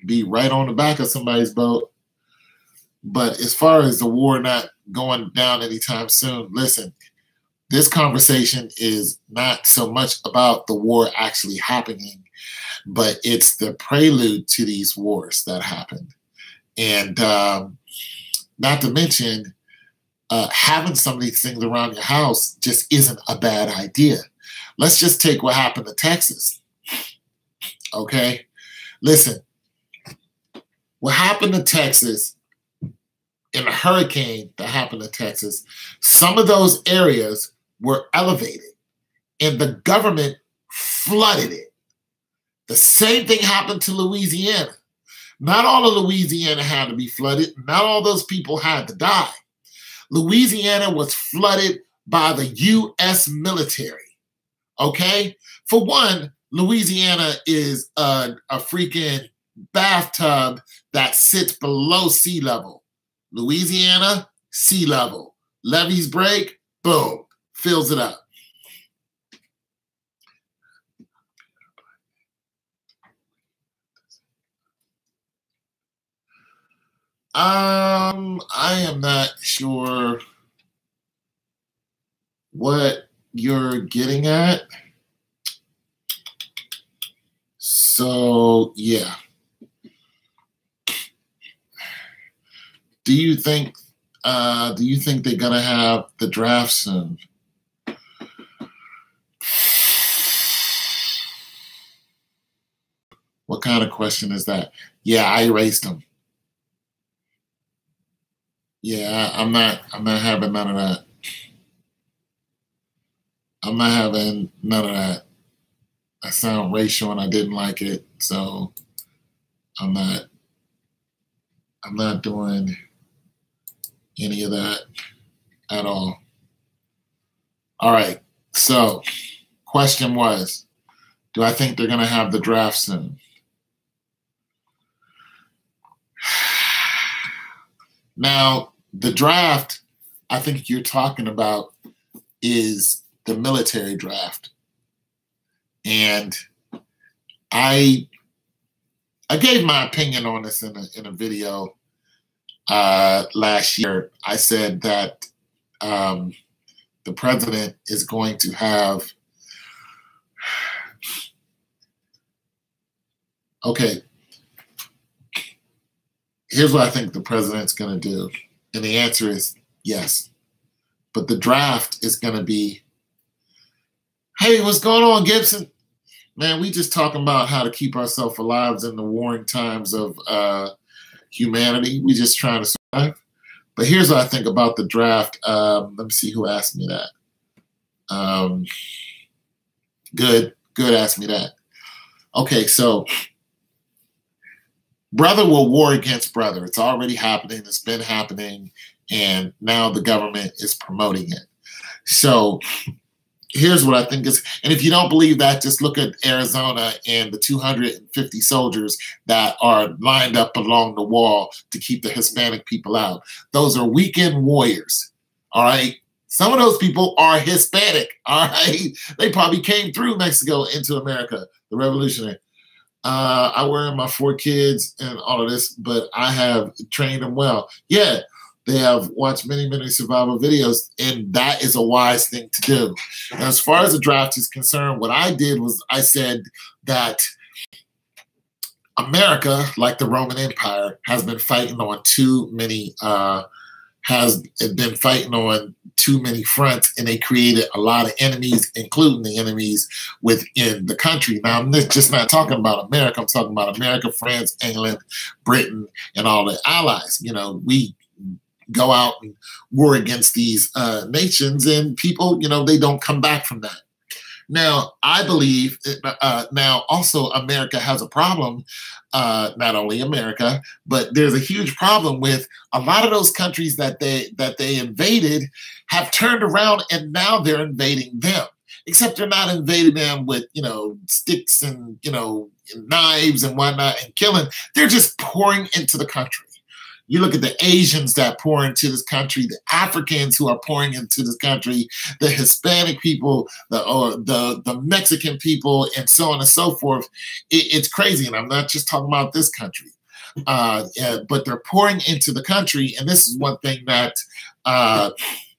Be right on the back of somebody's boat. But as far as the war not going down anytime soon, listen, this conversation is not so much about the war actually happening, but it's the prelude to these wars that happened. And not to mention, having some of these things around your house just isn't a bad idea. Let's just take what happened to Texas. Okay? Listen, what happened to Texas in a hurricane that happened to Texas, some of those areas were elevated and the government flooded it. The same thing happened to Louisiana. Not all of Louisiana had to be flooded. Not all those people had to die. Louisiana was flooded by the U.S. military. Okay? For one, Louisiana is a freaking bathtub that sits below sea level. Louisiana, sea level. Levees break, boom, fills it up. I am not sure what you're getting at. So, yeah. Do you think they're gonna have the draft soon? What kind of question is that? Yeah, I erased them. Yeah, I'm not having none of that. I'm not having none of that. I sound racial and I didn't like it, so I'm not doing any of that at all. All right. So, question was, do I think they're going to have the draft soon? Now, the draft I think you're talking about is the military draft. And I gave my opinion on this in a video last year. I said that the president is going to have, okay, here's what I think the president's going to do. And the answer is yes. But the draft is going to be, hey, what's going on, Gibson? Man, we just talking about how to keep ourselves alive in the warring times of humanity. We just trying to survive. But here's what I think about the draft. Let me see who asked me that. Good asked me that. Okay, so brother will war against brother. It's already happening. It's been happening. And now the government is promoting it. So here's what I think is, and if you don't believe that, just look at Arizona and the 250 soldiers that are lined up along the wall to keep the Hispanic people out. Those are weekend warriors, all right? Some of those people are Hispanic, all right? They probably came through Mexico into America, the revolutionary. I wear my 4 kids and all of this, but I have trained them well. Yeah, they have watched many survival videos, and that is a wise thing to do. And as far as the draft is concerned, what I did was I said that America, like the Roman Empire, has been fighting on too many fronts, and they created a lot of enemies, including the enemies within the country. Now, I'm just not talking about America. I'm talking about America, France, England, Britain, and all the allies. You know, we go out and war against these nations, and people, you know, they don't come back from that. Now, I believe now also America has a problem, not only America, but there's a huge problem with a lot of those countries that they invaded have turned around, and now they're invading them. Except they're not invading them with, you know, sticks and, you know, knives and whatnot and killing. They're just pouring into the country. You look at the Asians that pour into this country, the Africans who are pouring into this country, the Hispanic people, the Mexican people, and so on and so forth. It's crazy, and I'm not just talking about this country, but they're pouring into the country, and this is one thing that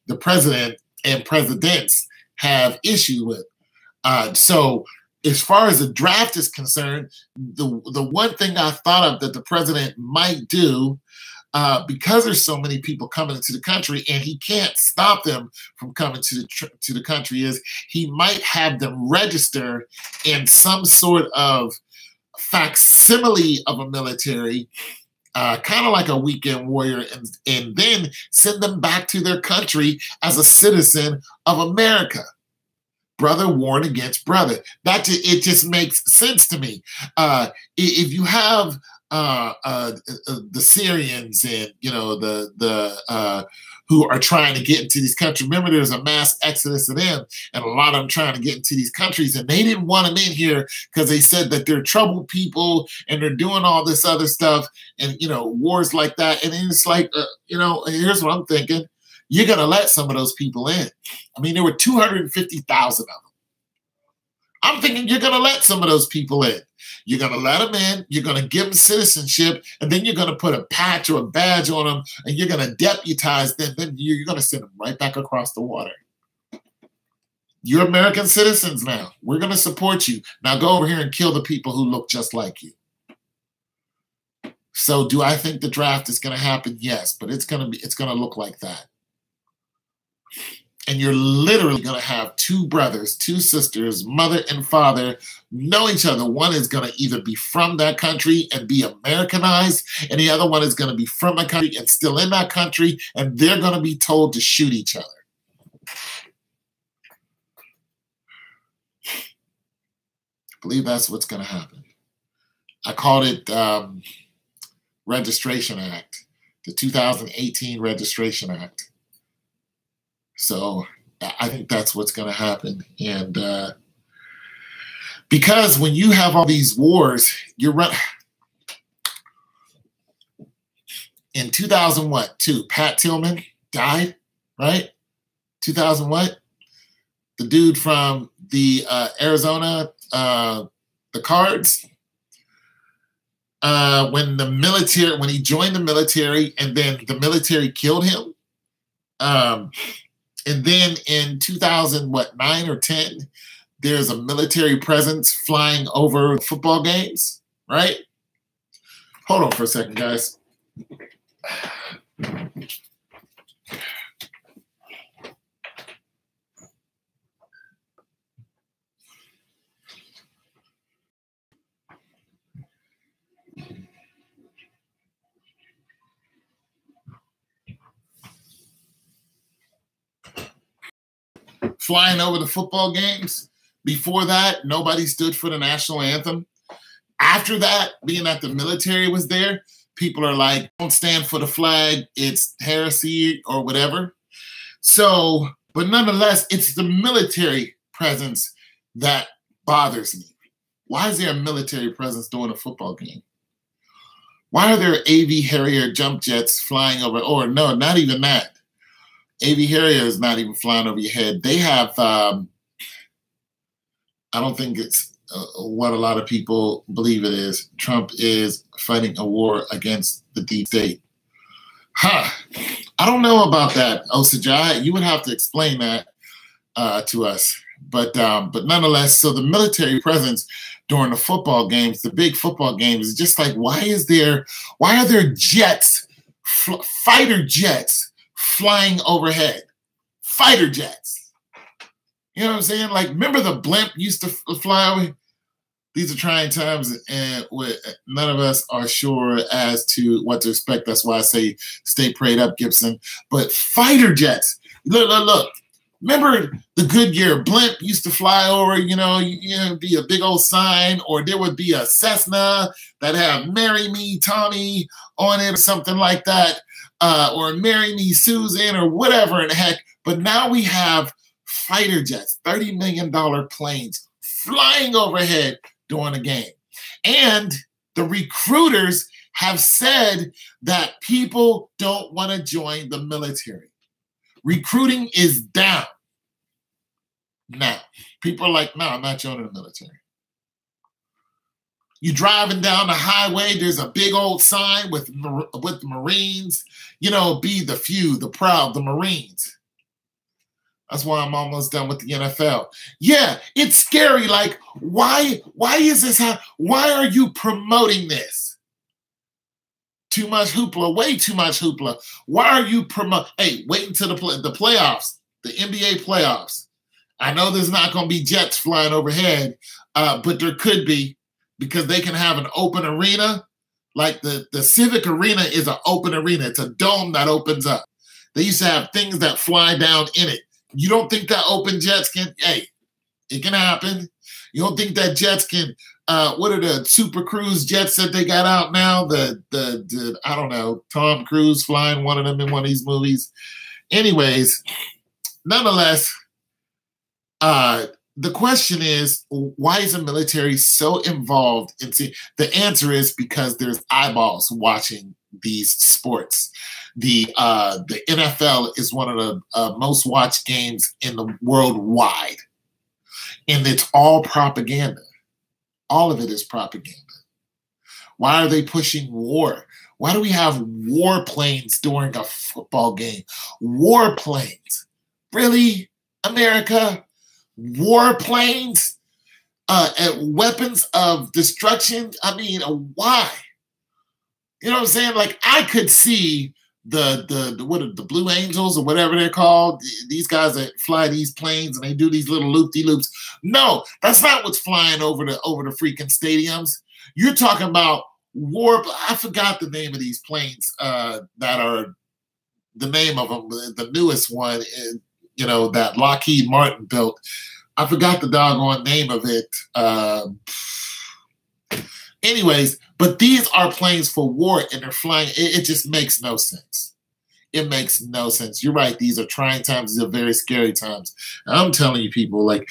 the president and presidents have issue with. So as far as the draft is concerned, the one thing I thought of that the president might do, because there's so many people coming into the country and he can't stop them from coming to the country, is he might have them register in some sort of facsimile of a military, kind of like a weekend warrior, and then send them back to their country as a citizen of America. Brother warring against brother. It just makes sense to me. If you have the Syrians and, you know, the who are trying to get into these countries. Remember, there's a mass exodus of them, and a lot of them trying to get into these countries, and they didn't want them in here because they said that they're troubled people and they're doing all this other stuff, and, you know, wars like that. And it's like, you know, here's what I'm thinking: you're gonna let some of those people in. I mean, there were 250,000 of them. I'm thinking you're going to let some of those people in. You're going to let them in. You're going to give them citizenship. And then you're going to put a patch or a badge on them. And you're going to deputize them. Then you're going to send them right back across the water. You're American citizens now. We're going to support you. Now go over here and kill the people who look just like you. So do I think the draft is going to happen? Yes, but it's going to look like that. And you're literally going to have two brothers, two sisters, mother and father know each other. One is going to either be from that country and be Americanized, and the other one is going to be from a country and still in that country, and they're going to be told to shoot each other. I believe that's what's going to happen. I called it Registration Act, the 2018 Registration Act. So I think that's what's going to happen. And because when you have all these wars, you're running. In 2002, Pat Tillman died, right? 2000 what? The dude from the Arizona, the Cards. When he joined the military, and then the military killed him. And then in 2009 or 10, there's a military presence flying over football games, right? Hold on for a second, guys. Flying over the football games. Before that, nobody stood for the national anthem. After that, being that the military was there, people are like, don't stand for the flag, it's heresy or whatever. So, but nonetheless, it's the military presence that bothers me. Why is there a military presence during a football game? Why are there AV Harrier jump jets flying over? Or no, not even that. AV Harrier is not even flying over your head. They have, I don't think it's what a lot of people believe it is. Trump is fighting a war against the deep state. I don't know about that, Osajai. You would have to explain that to us. But nonetheless, so the military presence during the football games, the big football games, is just like, why are there jets, fighter jets, flying overhead? Fighter jets. You know what I'm saying? Like, remember the blimp used to fly over? These are trying times, and none of us are sure as to what to expect. That's why I say stay prayed up, Gibson. But fighter jets. Look. Remember the Goodyear blimp used to fly over, be a big old sign, or there would be a Cessna that had "Marry Me, Tommy" on it or something like that. Or "Marry Me, Susan," or whatever in the heck. But now we have fighter jets, $30 million planes flying overhead during a game. And the recruiters have said that people don't want to join the military. Recruiting is down. Now, people are like, no, I'm not joining the military. You driving down the highway, there's a big old sign with the Marines, be the few, the proud, the Marines. That's why I'm almost done with the NFL. Yeah, it's scary. Like, why is this? Why are you promoting this? Too much hoopla, way too much hoopla. Why are you Hey, wait until the playoffs, the NBA playoffs. I know there's not going to be jets flying overhead, but there could be, because they can have an open arena. Like the Civic Arena is an open arena. It's a dome that opens up. They used to have things that fly down in it. You don't think that open jets can, hey, it can happen. You don't think that jets can, what are the Super Cruise jets that they got out now? The I don't know, Tom Cruise flying one of them in one of these movies. Anyways, nonetheless, the question is, why is the military so involved in the answer is because there's eyeballs watching these sports. The NFL is one of the most watched games in the world wide. And it's all propaganda. All of it is propaganda. Why are they pushing war? Why do we have warplanes during a football game? Warplanes. Really? America? Warplanes? Weapons of destruction? I mean, why? You know what I'm saying? Like I could see the Blue Angels or whatever they're called. These guys that fly these planes and they do these little loop-de-loops. No, that's not what's flying over the freaking stadiums. You're talking about war. I forgot the name of these planes that are the name of them. The newest one, you know, that Lockheed Martin built. I forgot the doggone name of it. Anyways, but these are planes for war and they're flying. It just makes no sense. It makes no sense. You're right. These are trying times. These are very scary times. And I'm telling you, people, like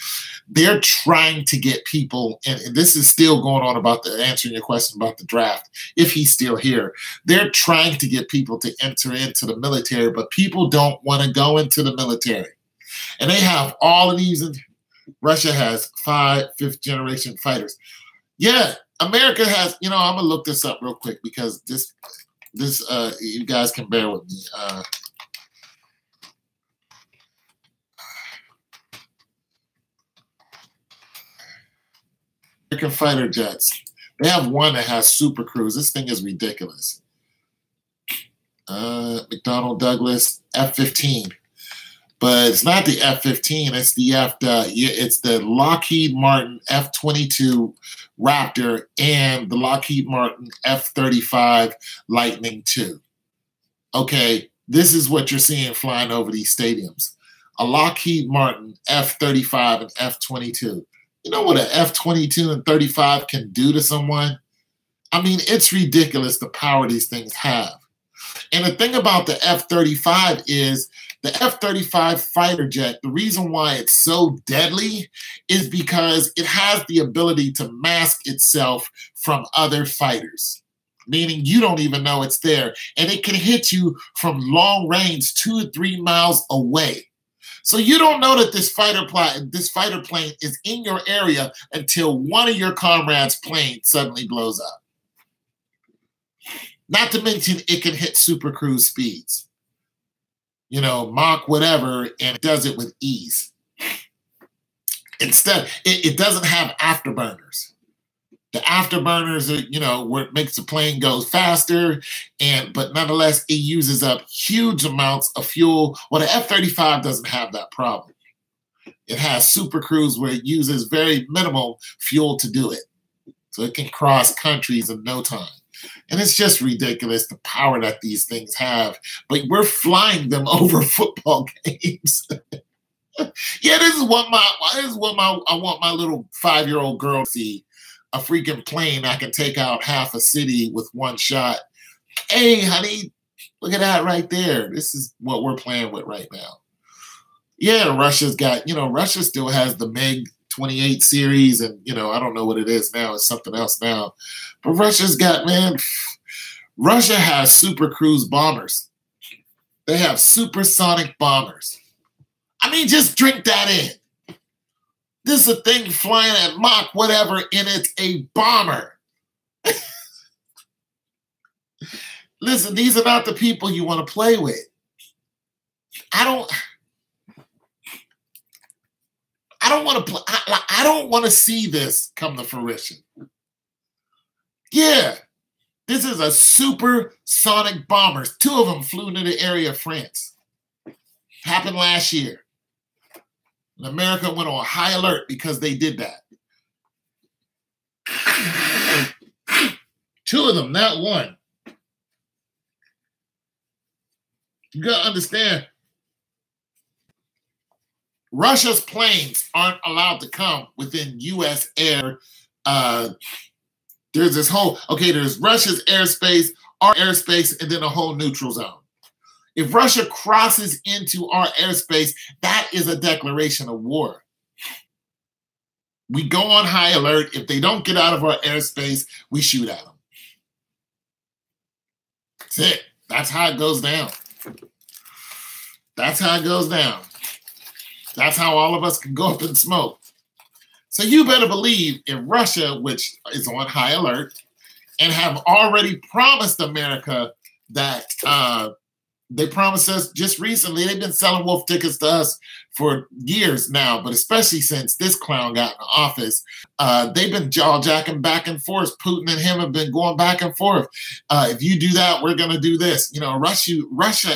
they're trying to get people, and this is still going on about answering your question about the draft, if he's still here. They're trying to get people to enter into the military, but people don't want to go into the military. And they have all of these. Russia has 5 5th-generation fighters. Yeah. America has, you know, I'm gonna look this up real quick because this you guys can bear with me. American fighter jets. They have one that has Super Cruise. This thing is ridiculous. McDonnell Douglas F-15. But it's not the F-15. It's it's the Lockheed Martin F-22 Raptor and the Lockheed Martin F-35 Lightning II. Okay, this is what you're seeing flying over these stadiums. A Lockheed Martin F-35 and F-22. You know what an F-22 and 35 can do to someone? I mean, it's ridiculous the power these things have. And the thing about the F-35 is the F-35 fighter jet, the reason why it's so deadly is because it has the ability to mask itself from other fighters, meaning you don't even know it's there. And it can hit you from long range 2 to 3 miles away. So you don't know that this fighter plane is in your area until one of your comrades' plane suddenly blows up. Not to mention it can hit super cruise speeds. You know, Mach whatever, and it does it with ease. Instead, it doesn't have afterburners. The afterburners are, you know, where it makes the plane go faster, but nonetheless, it uses up huge amounts of fuel. Well, the F-35 doesn't have that problem. It has super cruise where it uses very minimal fuel to do it. So it can cross countries in no time. And it's just ridiculous the power that these things have. But we're flying them over football games. Yeah, this is what I want my little 5-year-old girl to see. A freaking plane that can take out half a city with one shot. Hey, honey, look at that right there. This is what we're playing with right now. Yeah, Russia's got, you know, Russia still has the MiG-28 series, and, you know, I don't know what it is now. It's something else now. But Russia's got, man, Russia has super cruise bombers. They have supersonic bombers. I mean, just drink that in. This is a thing flying at Mach whatever, and it's a bomber. Listen, these are not the people you want to play with. I don't want to play. I don't want to see this come to fruition. Yeah, this is a supersonic bomber. 2 of them flew into the area of France. Happened last year. And America went on high alert because they did that. 2 of them, not 1. You got to understand, Russia's planes aren't allowed to come within U.S. air. There's this whole, there's Russia's airspace, our airspace, and then a whole neutral zone. If Russia crosses into our airspace, that is a declaration of war. We go on high alert. If they don't get out of our airspace, we shoot at them. That's it. That's how it goes down. That's how it goes down. That's how all of us can go up in smoke. So you better believe if Russia, which is on high alert, and have already promised America that They promised us just recently, they've been selling wolf tickets to us for years now, but especially since this clown got in office, they've been jaw-jacking back and forth. Putin and him have been going back and forth. If you do that, we're going to do this. You know, Russia,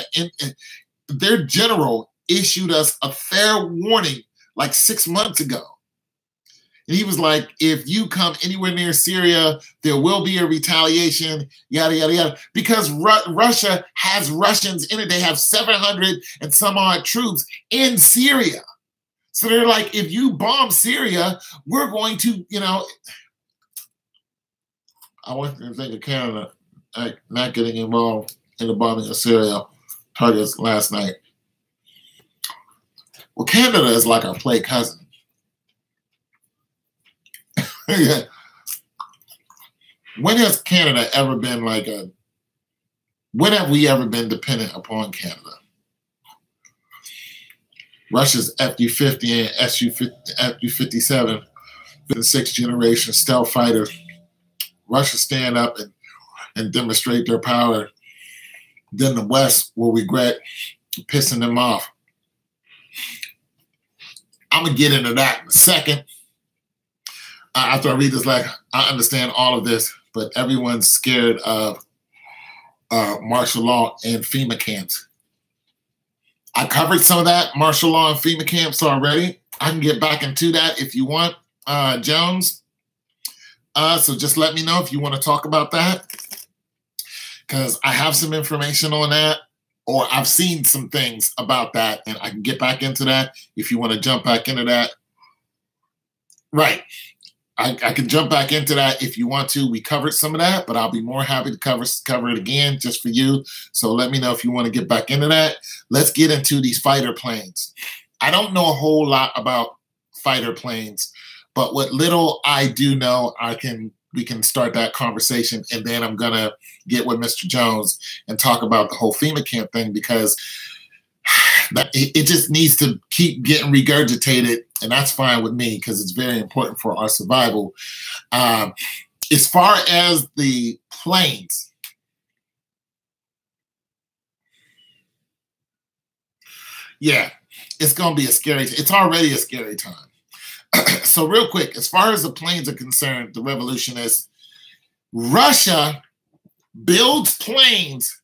their general issued us a fair warning like 6 months ago. And he was like, if you come anywhere near Syria, there will be a retaliation, yada, yada, yada. Because Russia has Russians in it. They have 700 and some odd troops in Syria. So they're like, if you bomb Syria, we're going to, you know. I want to think of Canada not getting involved in the bombing of Syria targets last night. Well, Canada is like our play cousin. Yeah. When has Canada ever been like when have we ever been dependent upon Canada? Russia's F-50 and F-57, the 6th generation stealth fighter. Russia stand up and demonstrate their power. Then the West will regret pissing them off. I'm going to get into that in a second. After I read this, like, I understand all of this, but everyone's scared of martial law and FEMA camps. I covered some of that, martial law and FEMA camps already. I can get back into that if you want, Jones. So just let me know if you want to talk about that, because I have some information on that, or I've seen some things about that, and I can get back into that if you want to jump back into that. Right. I can jump back into that if you want to. We covered some of that, but I'll be more happy to cover it again just for you. So let me know if you want to get back into that. Let's get into these fighter planes. I don't know a whole lot about fighter planes, but what little I do know, we can start that conversation, and then I'm gonna get with Mr. Jones and talk about the whole FEMA camp thing, because it just needs to keep getting regurgitated, and that's fine with me because it's very important for our survival. As far as the planes, yeah, it's going to be a scary. It's already a scary time. So real quick, as far as the planes are concerned, the revolutionists, Russia builds planes.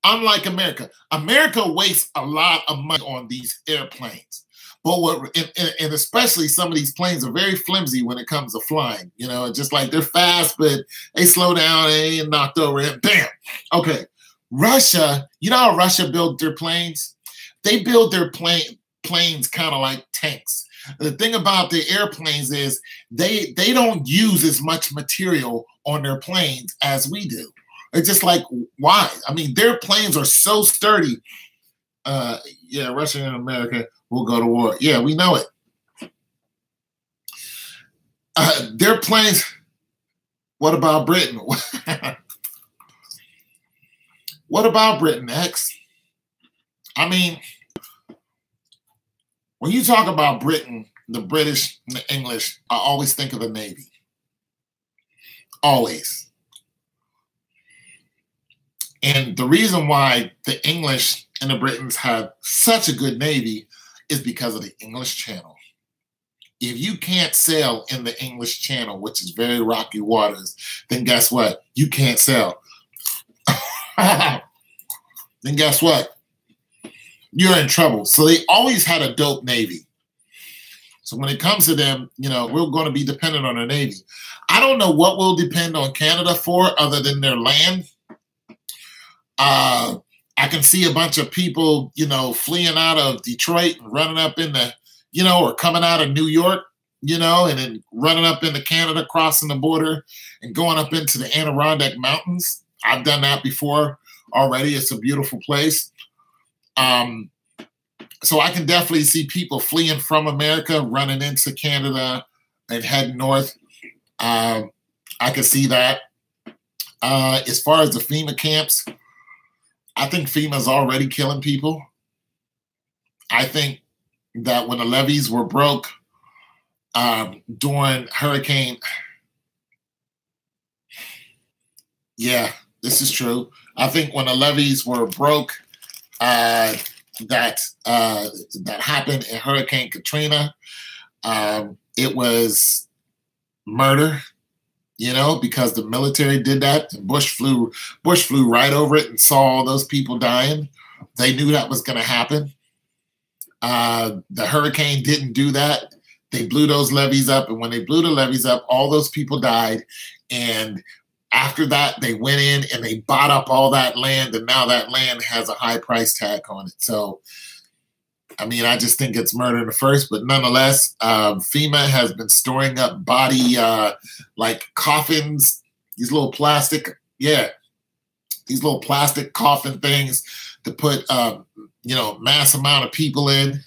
Unlike America, America wastes a lot of money on these airplanes. But and especially some of these planes are very flimsy when it comes to flying. You know, just like they're fast, but they slow down, they ain't knocked over, and bam. Okay, Russia, you know how Russia built their planes? They build their planes kind of like tanks. The thing about the airplanes is they don't use as much material on their planes as we do. It's just like, why? I mean, their planes are so sturdy. Yeah, Russia and America will go to war. Yeah, we know it. Their planes, what about Britain? What about Britain, X? I mean, when you talk about Britain, the British and the English, I always think of the Navy. Always. And the reason why the English and the Britons have such a good Navy is because of the English Channel. If you can't sail in the English Channel, which is very rocky waters, then guess what? You can't sail. Then guess what? You're in trouble. So they always had a dope Navy. So when it comes to them, you know, we're going to be dependent on their Navy. I don't know what we'll depend on Canada for other than their land. I can see a bunch of people, you know, fleeing out of Detroit and running up into, you know, or coming out of New York, you know, and then running up into Canada, crossing the border and going up into the Adirondack Mountains. I've done that before already. It's a beautiful place. So I can definitely see people fleeing from America, running into Canada and heading north. I can see that. As far as the FEMA camps, I think FEMA's already killing people. I think that when the levees were broke during Hurricane, yeah, this is true. I think when the levees were broke that happened in Hurricane Katrina. It was murder, you know, because the military did that, and Bush flew right over it and saw all those people dying. They knew that was going to happen. The hurricane didn't do that. They blew those levees up, and when they blew the levees up, all those people died. And after that, they went in and they bought up all that land, and now that land has a high price tag on it. So, I mean, I just think it's murder in the first, but nonetheless, FEMA has been storing up body, like coffins, these little plastic, these little plastic coffin things to put, you know, mass amount of people in.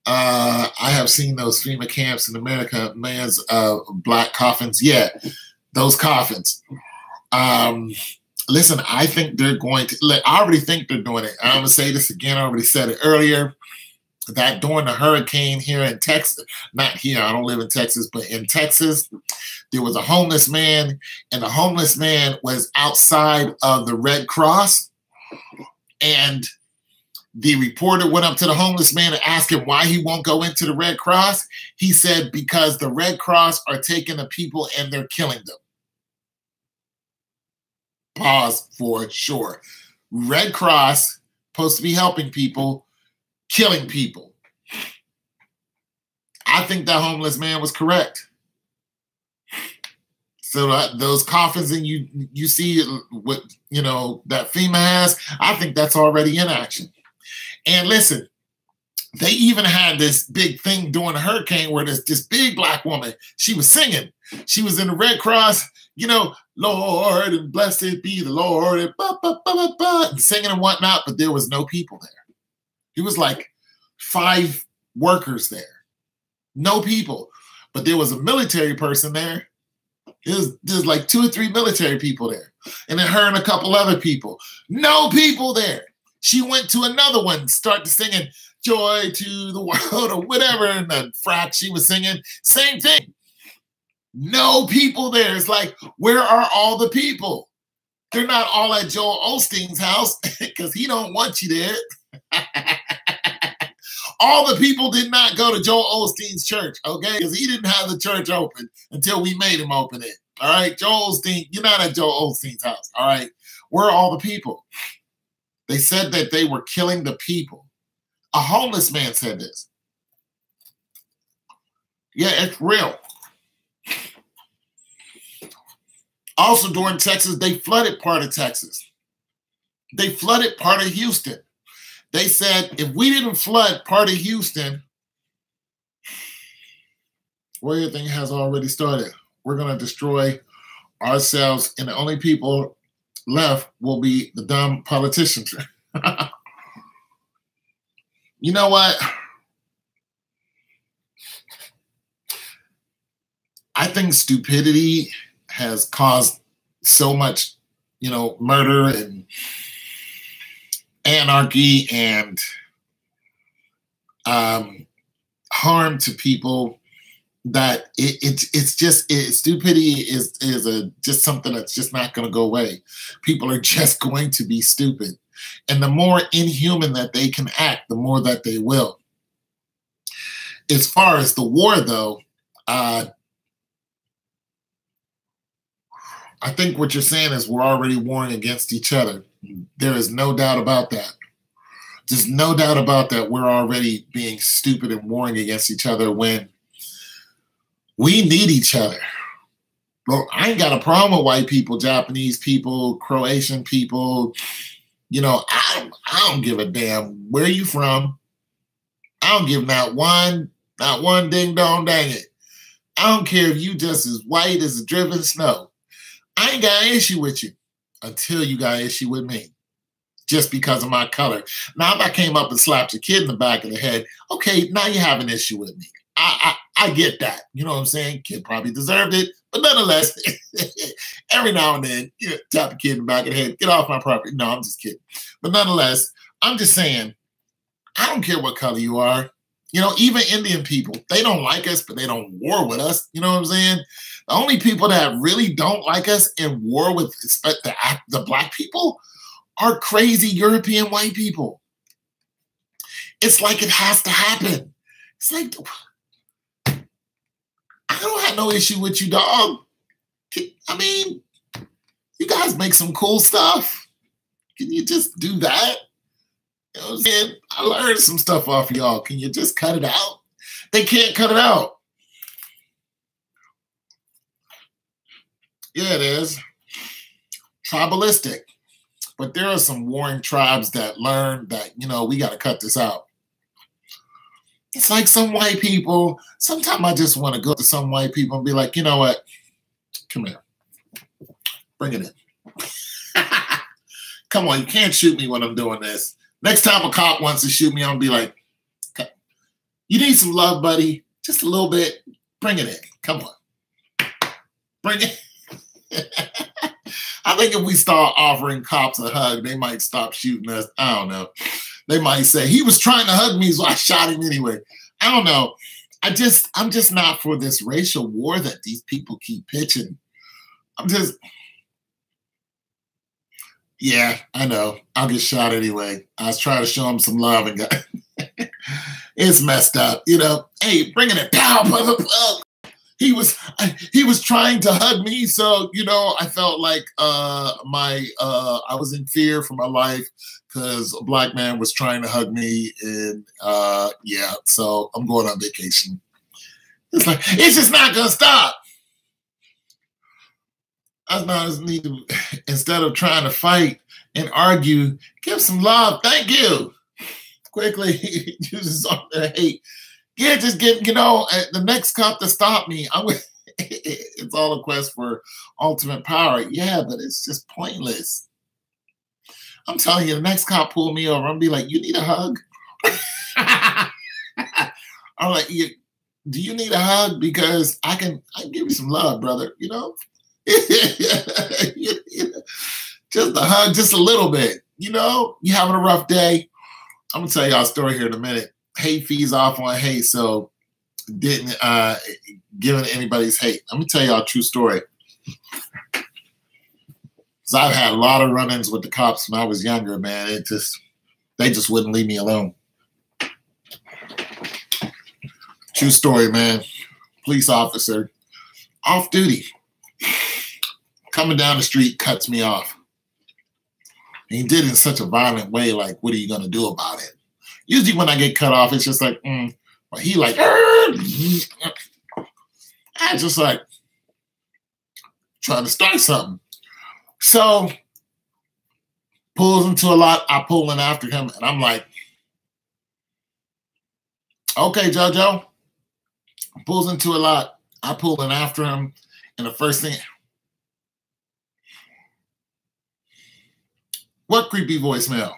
I have seen those FEMA camps in America, man's black coffins. Yeah, those coffins. Listen, I think they're going to, I already think they're doing it. I'm going to say this again. I already said it earlier, that during the hurricane here in Texas, not here, I don't live in Texas, but in Texas, there was a homeless man, and the homeless man was outside of the Red Cross. And the reporter went up to the homeless man and asked him why he won't go into the Red Cross. He said, because the Red Cross are taking the people and they're killing them. Pause for sure. Red Cross, supposed to be helping people, killing people. I think that homeless man was correct. So those coffins and you see what, you know, that FEMA has, I think that's already in action. And listen, they even had this big thing during the hurricane where this big black woman, she was singing. She was in the Red Cross, you know, Lord, and blessed be the Lord, and, and singing and whatnot, but there was no people there. It was like 5 workers there. No people. But there was a military person there. There's like 2 or 3 military people there. And then her and a couple other people. No people there. She went to another one, started singing Joy to the World or whatever, and the frat she was singing. Same thing. No people there. It's like, where are all the people? They're not all at Joel Osteen's house because he don't want you there. All the people did not go to Joel Osteen's church, okay? Because he didn't have the church open until we made him open it. All right, Joel Osteen, you're not at Joel Osteen's house, all right? Where are all the people? They said that they were killing the people. A homeless man said this. Yeah, it's real. Also, during Texas, they flooded part of Texas. They flooded part of Houston. They said, if we didn't flood part of Houston, warrior thing has already started. We're going to destroy ourselves, and the only people left will be the dumb politicians. You know what? I think stupidity has caused so much, you know, murder and anarchy and harm to people that it's just stupidity is just something that's just not going to go away. People are just going to be stupid, and the more inhuman that they can act, the more that they will. As far as the war, though, I think what you're saying is we're already warring against each other. There is no doubt about that. There's no doubt about that. We're already being stupid and warring against each other when we need each other. Well, I ain't got a problem with white people, Japanese people, Croatian people. You know, I don't give a damn where you from. I don't give not one ding dong dang it. I don't care if you just as white as the driven snow. I ain't got an issue with you until you got an issue with me just because of my color. Now, if I came up and slapped your kid in the back of the head, okay, now you have an issue with me. I get that. You know what I'm saying? Kid probably deserved it. But nonetheless, every now and then, you know, tap a kid in the back of the head, get off my property. No, I'm just kidding. But nonetheless, I'm just saying, I don't care what color you are. You know, even Indian people, they don't like us, but they don't war with us. You know what I'm saying? The only people that really don't like us and war with the black people are crazy European white people. It's like it has to happen. It's like, I don't have no issue with you, dog. I mean, you guys make some cool stuff. Can you just do that? You know what I'm saying? I learned some stuff off of y'all. Can you just cut it out? They can't cut it out. Yeah, it is. Tribalistic. But there are some warring tribes that learn that, you know, we got to cut this out. It's like some white people. Sometimes I just want to go to some white people and be like, you know what? Come here. Bring it in. Come on, you can't shoot me when I'm doing this. Next time a cop wants to shoot me, I'm going to be like, okay. You need some love, buddy. Just a little bit. Bring it in. Come on. Bring it. I think if we start offering cops a hug, they might stop shooting us. I don't know. They might say, he was trying to hug me, so I shot him anyway. I don't know. I'm just not for this racial war that these people keep pitching. Yeah, I know. I'll get shot anyway. I was trying to show him some love and got it's messed up, you know. Hey, bringing it down, brother. He was trying to hug me, so you know I felt like I was in fear for my life because a black man was trying to hug me, and yeah, so I'm going on vacation. It's like it's just not gonna stop. I not need to, instead of trying to fight and argue, give some love. Thank you. Quickly, uses on the hate. Yeah, just get, you know, the next cop to stop me. It's all a quest for ultimate power. Yeah, but it's just pointless. I'm telling you, the next cop pull me over, I'm gonna be like, you need a hug? I'm like, do you need a hug? Because I can give you some love, brother, you know? Just a hug, just a little bit. You know, you having a rough day. I'm gonna tell y'all a story here in a minute. Hate feeds off on hate, so didn't giving anybody's hate. Let me tell y'all a true story. So I've had a lot of run-ins with the cops when I was younger, man. They just wouldn't leave me alone. True story, man. Police officer, off duty, coming down the street, cuts me off. And he did it in such a violent way, like, what are you gonna do about it? Usually when I get cut off, it's just like, but he like, I just like trying to start something. So pulls into a lot, I pull in after him, and I'm like, okay, JoJo. Pulls into a lot, I pull in after him, and the first thing, what creepy voicemail?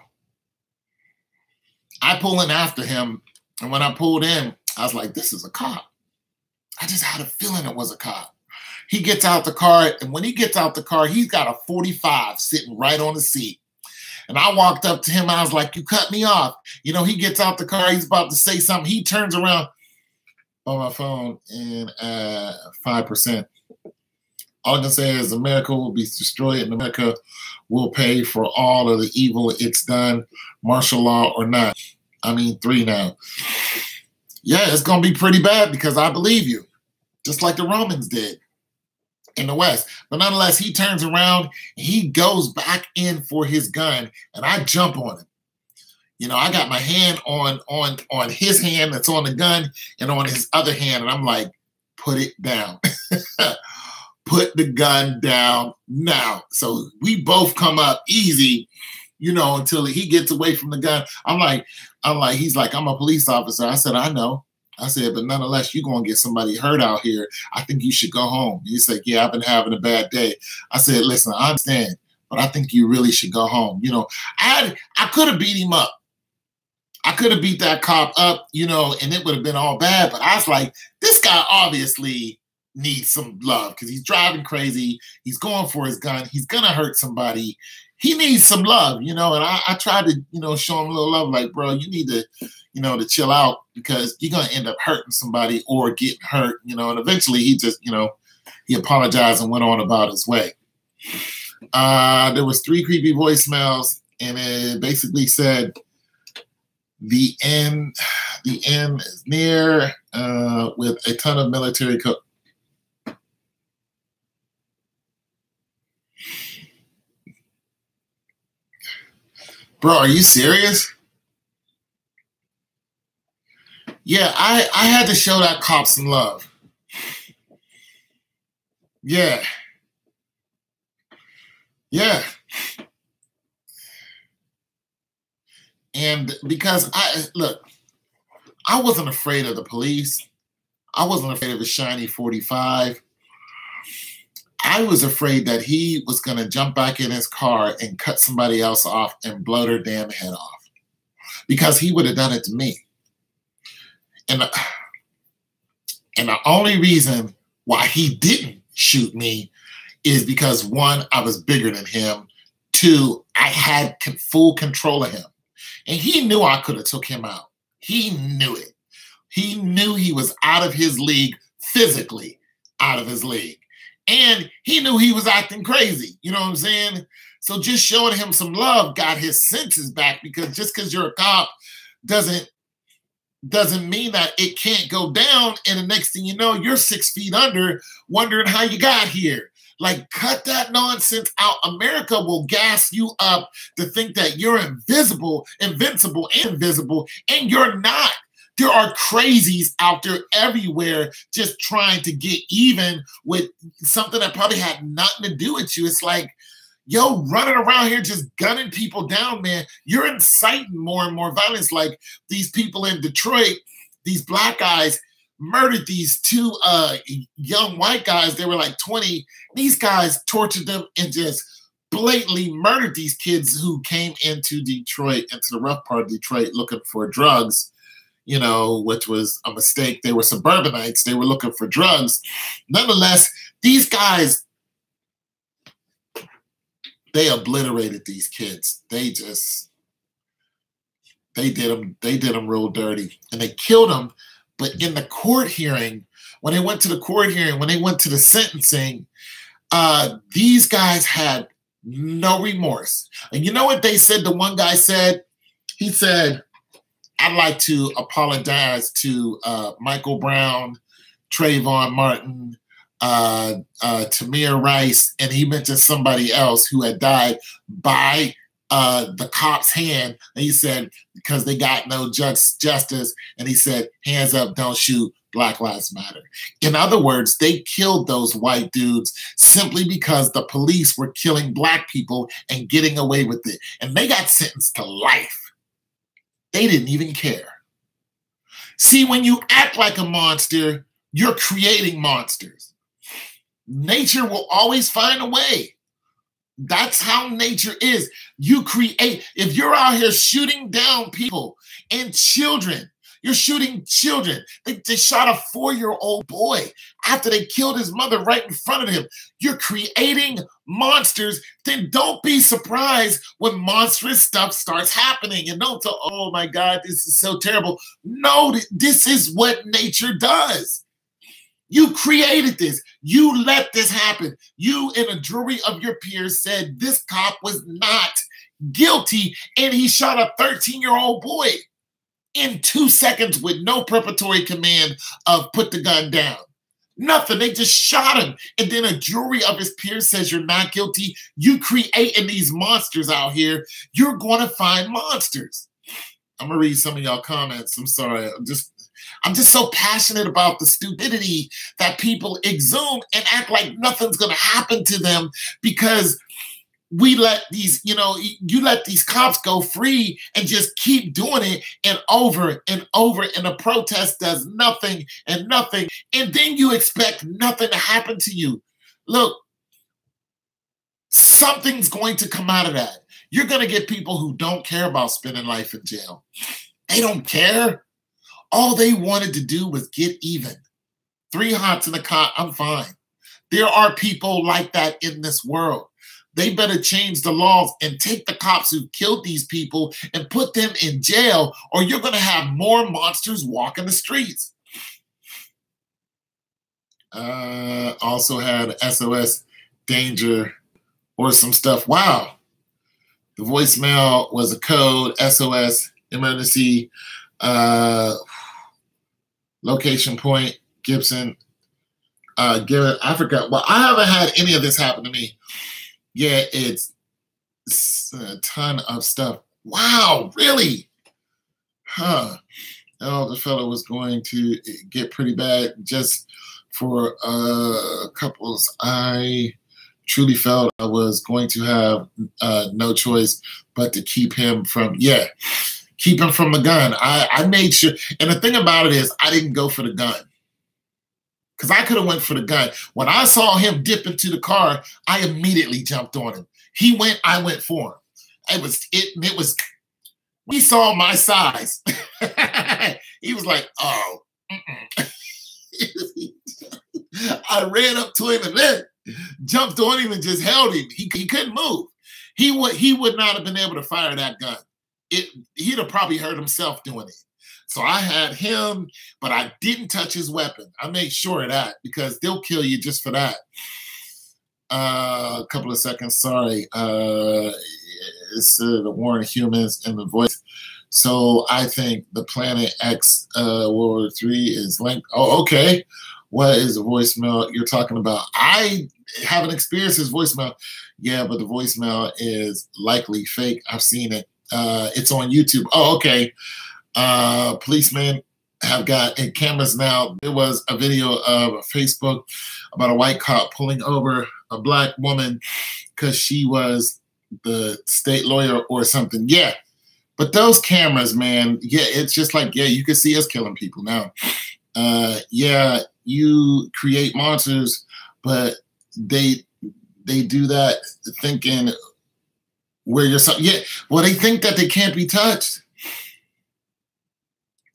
I pull in after him, and when I pulled in, I was like, this is a cop. I just had a feeling it was a cop. He gets out the car, and when he gets out the car, he's got a 45 sitting right on the seat. And I walked up to him, and I was like, you cut me off. You know, he gets out the car, he's about to say something. He turns around on my phone, and 5%. All I can say is America will be destroyed, and America will pay for all of the evil it's done, martial law or not. I mean, 3 now. Yeah, it's going to be pretty bad because I believe you, just like the Romans did in the West. But nonetheless, he turns around, he goes back in for his gun, and I jump on him. You know, I got my hand on his hand that's on the gun and on his other hand, and I'm like, put it down. Put the gun down now. So we both come up easy, you know, until he gets away from the gun. I'm like, he's like, I'm a police officer. I said, I know. I said, but nonetheless, you're going to get somebody hurt out here. I think you should go home. He's like, yeah, I've been having a bad day. I said, listen, I understand, but I think you really should go home. You know, I could have beat him up. I could have beat that cop up, you know, and it would have been all bad. But I was like, this guy obviously needs some love because he's driving crazy. He's going for his gun. He's going to hurt somebody. He needs some love, you know, and I tried to, you know, show him a little love, like, bro, you need to, you know, to chill out because you're going to end up hurting somebody or getting hurt, you know, and eventually he just, you know, he apologized and went on about his way. There was 3 creepy voicemails, and it basically said, The end, the end is near with a ton of military Bro, are you serious? Yeah, I had to show that cop some love. Yeah. Yeah. And because I wasn't afraid of the police. I wasn't afraid of a shiny 45. I was afraid that he was going to jump back in his car and cut somebody else off and blow their damn head off. Because he would have done it to me. And the only reason why he didn't shoot me is because, one, I was bigger than him. Two, I had full control of him. And he knew I could have took him out. He knew it. He knew he was out of his league, physically out of his league. And he knew he was acting crazy. You know what I'm saying? So just showing him some love got his senses back, because just because you're a cop doesn't mean that it can't go down. And the next thing you know, you're 6 feet under, wondering how you got here. Like, cut that nonsense out. America will gas you up to think that you're invincible, and you're not. There are crazies out there everywhere just trying to get even with something that probably had nothing to do with you. It's like, yo, running around here just gunning people down, man. You're inciting more and more violence. Like these people in Detroit, these black guys murdered these two young white guys. They were like 20. These guys tortured them and just blatantly murdered these kids who came into Detroit, into the rough part of Detroit, looking for drugs, you know, which was a mistake. They were suburbanites. They were looking for drugs. Nonetheless, these guys, they obliterated these kids. They did them real dirty, and they killed them. But in the court hearing, when they went to the sentencing, these guys had no remorse. And you know what they said? The one guy said, he said, I'd like to apologize to Michael Brown, Trayvon Martin, Tamir Rice, and he mentioned somebody else who had died by the cop's hand. And he said, because they got no justice. And he said, hands up, don't shoot, Black Lives Matter. In other words, they killed those white dudes simply because the police were killing black people and getting away with it. And they got sentenced to life. They didn't even care. See, when you act like a monster, you're creating monsters. Nature will always find a way. That's how nature is. You create. If you're out here shooting down people and children, you're shooting children. They shot a 4-year-old boy after they killed his mother right in front of him. You're creating monsters. Then don't be surprised when monstrous stuff starts happening. And don't say, oh my God, this is so terrible. No, this is what nature does. You created this. You let this happen. You and a jury of your peers said this cop was not guilty, and he shot a 13-year-old boy in 2 seconds with no preparatory command of put the gun down. Nothing. They just shot him. And then a jury of his peers says you're not guilty. You creating these monsters out here. You're going to find monsters. I'm going to read some of y'all comments. I'm sorry. I'm just so passionate about the stupidity that people exhume and act like nothing's going to happen to them because we let these, you let these cops go free and just keep doing it and over and over, and the protest does nothing and nothing. And then you expect nothing to happen to you. Look, something's going to come out of that. You're going to get people who don't care about spending life in jail. They don't care. All they wanted to do was get even. 3 hots in a cot, I'm fine. There are people like that in this world. They better change the laws and take the cops who killed these people and put them in jail, or you're going to have more monsters walking the streets. Also had SOS danger or some stuff. Wow. The voicemail was a code, SOS emergency location point, Gibson. I forgot. Well, I haven't had any of this happen to me. Yeah, it's a ton of stuff. Wow, really? Huh. Oh, the fellow was going to get pretty bad just for couples. I truly felt I was going to have no choice but to keep him from, keep him from the gun. I made sure, and the thing about it is I didn't go for the gun. Because I could have went for the gun. When I saw him dip into the car, I immediately jumped on him. He went, I went for him. It was, we saw my size. He was like, oh. I ran up to him and then jumped on him and just held him. He couldn't move. He would not have been able to fire that gun. He'd have probably hurt himself doing it. So I had him, but I didn't touch his weapon. I made sure of that because they'll kill you just for that. A couple of seconds, sorry. It's the war in humans and the voice. So I think the Planet X WW3 is linked. Oh, okay. What is the voicemail you're talking about? I haven't experienced his voicemail. Yeah, but the voicemail is likely fake. I've seen it. It's on YouTube. Oh, okay. Policemen have got cameras now. There was a video of Facebook about a white cop pulling over a black woman because she was the state lawyer or something. Yeah, but those cameras, man, it's just like, you can see us killing people now. You create monsters, but they do that thinking where you're they think that they can't be touched.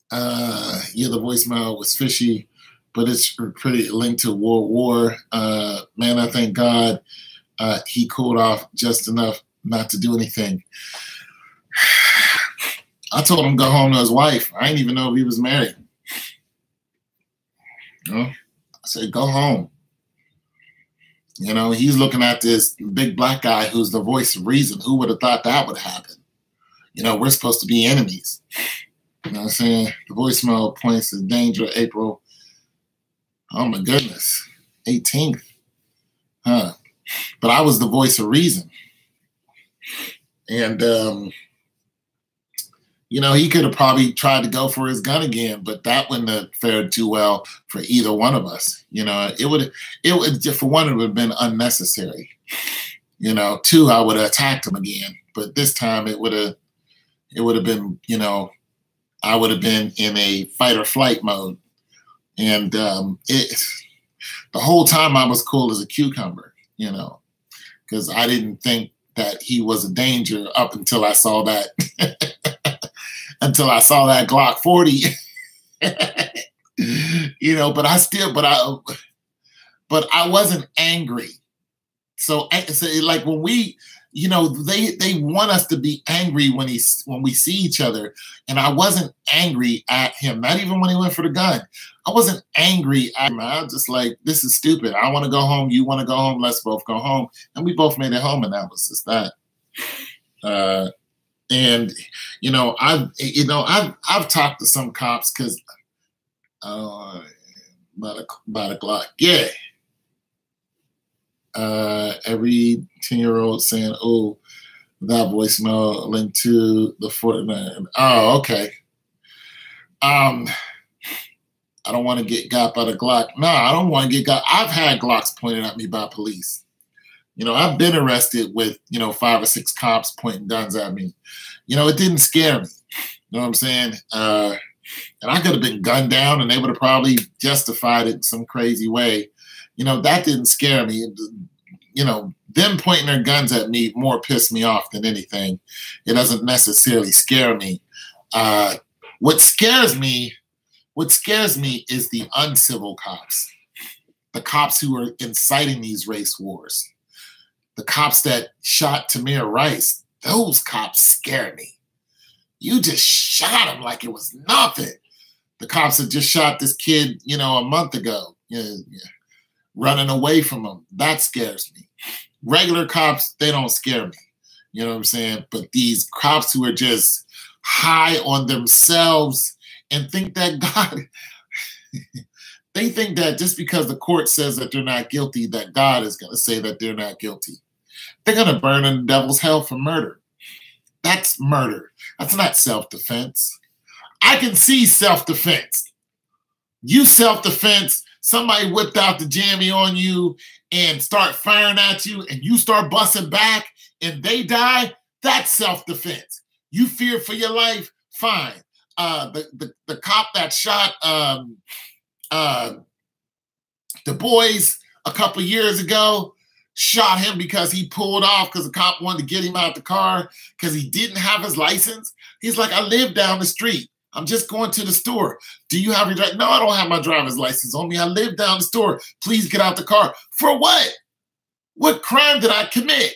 The voicemail was fishy, but it's pretty linked to World War. Man, I thank God he cooled off just enough not to do anything. I told him to go home to his wife. I didn't even know if he was married. I said, go home. He's looking at this big black guy who's the voice of reason. Who would have thought that would happen? We're supposed to be enemies. You know what I'm saying? The voicemail points to danger, April. Oh, my goodness. 18th. Huh. But I was the voice of reason. And, he could have probably tried to go for his gun again, but that wouldn't have fared too well for either one of us. It would, for one, it would have been unnecessary. Two, I would have attacked him again. But this time it would have been, I would have been in a fight or flight mode. And the whole time I was cool as a cucumber, because I didn't think that he was a danger up until I saw that, Glock 40, but I wasn't angry. So like when we, they want us to be angry when we see each other. And I wasn't angry at him, not even when he went for the gun. I wasn't angry at him. I was just like, this is stupid. I want to go home. You want to go home. Let's both go home. And we both made it home. And that was just that. I've talked to some cops because about a Glock. Yeah. Every 10-year-old saying, oh, that voicemail linked to the Fortnite. Oh, okay. I don't want to get got by the Glock. No, I don't want to get got. I've had Glocks pointed at me by police. I've been arrested with, 5 or 6 cops pointing guns at me. It didn't scare me. You know what I'm saying? And I could have been gunned down and they would have probably justified it in some crazy way. That didn't scare me. Them pointing their guns at me more pissed me off than anything. It doesn't necessarily scare me. What scares me is the uncivil cops. The cops who are inciting these race wars. The cops that shot Tamir Rice. Those cops scare me. You just shot him like it was nothing. The cops that just shot this kid, a month ago. Running away from them. That scares me. Regular cops, they don't scare me. You know what I'm saying? But these cops who are just high on themselves and think that God, they think that just because the court says that they're not guilty, that God is going to say that they're not guilty. They're going to burn in the devil's hell for murder. That's murder. That's not self-defense. I can see self-defense. You self-defense, somebody whipped out the jammy on you and start firing at you and you start busting back and they die, that's self-defense. You fear for your life, fine. The cop that shot the boys a couple years ago, shot him because he pulled off because the cop wanted to get him out the car because he didn't have his license. He's like, I live down the street. I'm just going to the store. Do you have your driver? No, I don't have my driver's license on me. I live down the store. Please get out the car. For what? What crime did I commit?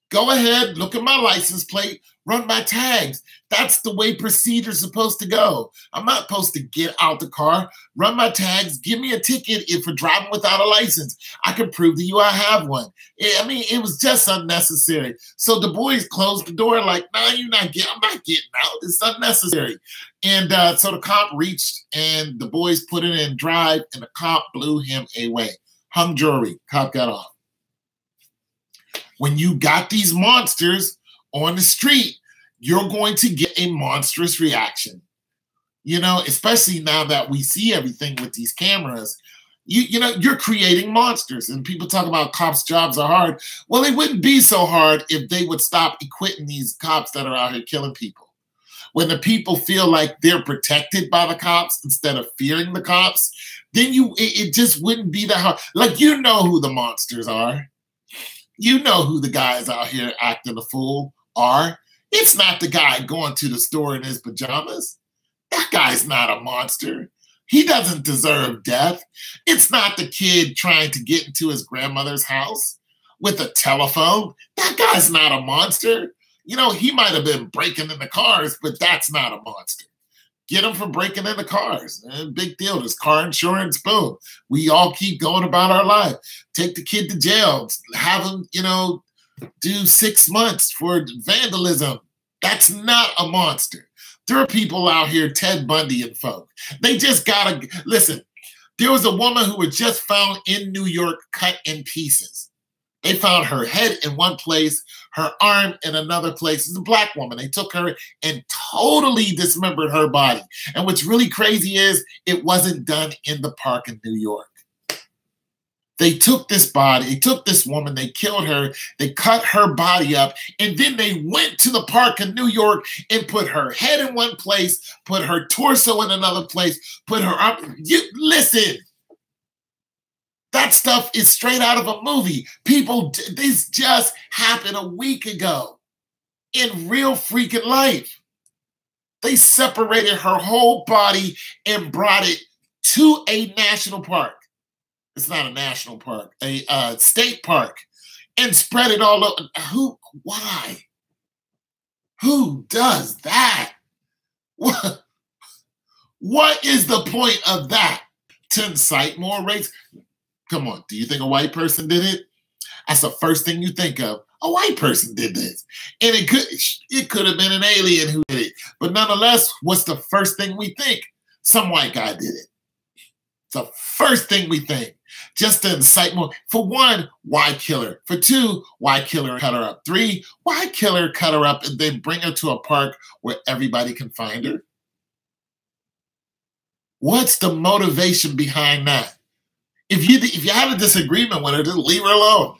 Go ahead, look at my license plate, run my tags. That's the way procedure's supposed to go. I'm not supposed to get out the car, run my tags, give me a ticket if for driving without a license. I can prove to you I have one. I mean, it was just unnecessary. So the boys closed the door like, no, I'm not getting out. It's unnecessary. And so the cop reached and the boys put it in drive and the cop blew him away. Hung jury, cop got off. When you got these monsters on the street, you're going to get a monstrous reaction. You know, especially now that we see everything with these cameras, you know, you're creating monsters. And people talk about cops' jobs are hard. Well, it wouldn't be so hard if they would stop equipping these cops that are out here killing people. When the people feel like they're protected by the cops instead of fearing the cops, then it just wouldn't be that hard. Like, you know who the monsters are. You know who the guys out here acting a fool are. It's not the guy going to the store in his pajamas. That guy's not a monster. He doesn't deserve death. It's not the kid trying to get into his grandmother's house with a telephone. That guy's not a monster. You know, he might have been breaking in the cars, but that's not a monster. Get him for breaking in the cars. Big deal. There's car insurance, boom. We all keep going about our life. Take the kid to jail. Have him, you know, do 6 months for vandalism. That's not a monster. There are people out here, Ted Bundy and folk. They just gotta, listen, there was a woman who was just found in New York cut in pieces. They found her head in one place, her arm in another place. It's a black woman. They took her and totally dismembered her body. And what's really crazy is it wasn't done in the park in New York. They took this body, they took this woman, they killed her, they cut her body up, and then they went to the park in New York and put her head in one place, put her torso in another place, put her arm. Listen. That stuff is straight out of a movie. People, this just happened a week ago in real freaking life. They separated her whole body and brought it to a national park. It's not a national park, a state park, and spread it all over. Why? Who does that? What is the point of that? To incite more race? Come on, do you think a white person did it? That's the first thing you think of. A white person did this. And it could have been an alien who did it. But nonetheless, what's the first thing we think? Some white guy did it. It's the first thing we think. Just to incite more. For one, why kill her? For two, why kill her and cut her up? Three, why kill her, cut her up, and then bring her to a park where everybody can find her? What's the motivation behind that? If you have a disagreement with her, just leave her alone.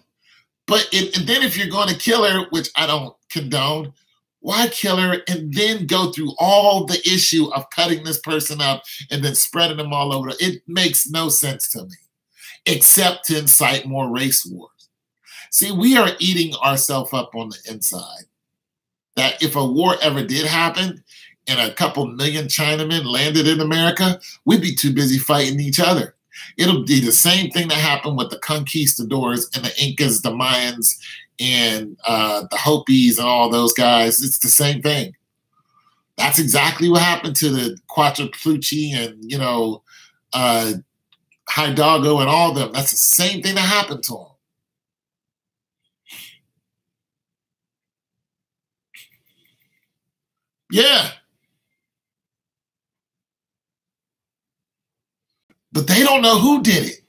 But and then if you're going to kill her, which I don't condone, why kill her and then go through all the issue of cutting this person up and then spreading them all over? It makes no sense to me, except to incite more race wars. See, we are eating ourselves up on the inside. That if a war ever did happen and a couple million Chinamen landed in America, we'd be too busy fighting each other. It'll be the same thing that happened with the conquistadors and the Incas, the Mayans, and the Hopis and all those guys. It's the same thing. That's exactly what happened to the Quattropleuchi and, you know, Hidalgo and all of them. That's the same thing that happened to them. Yeah. but they don't know who did it.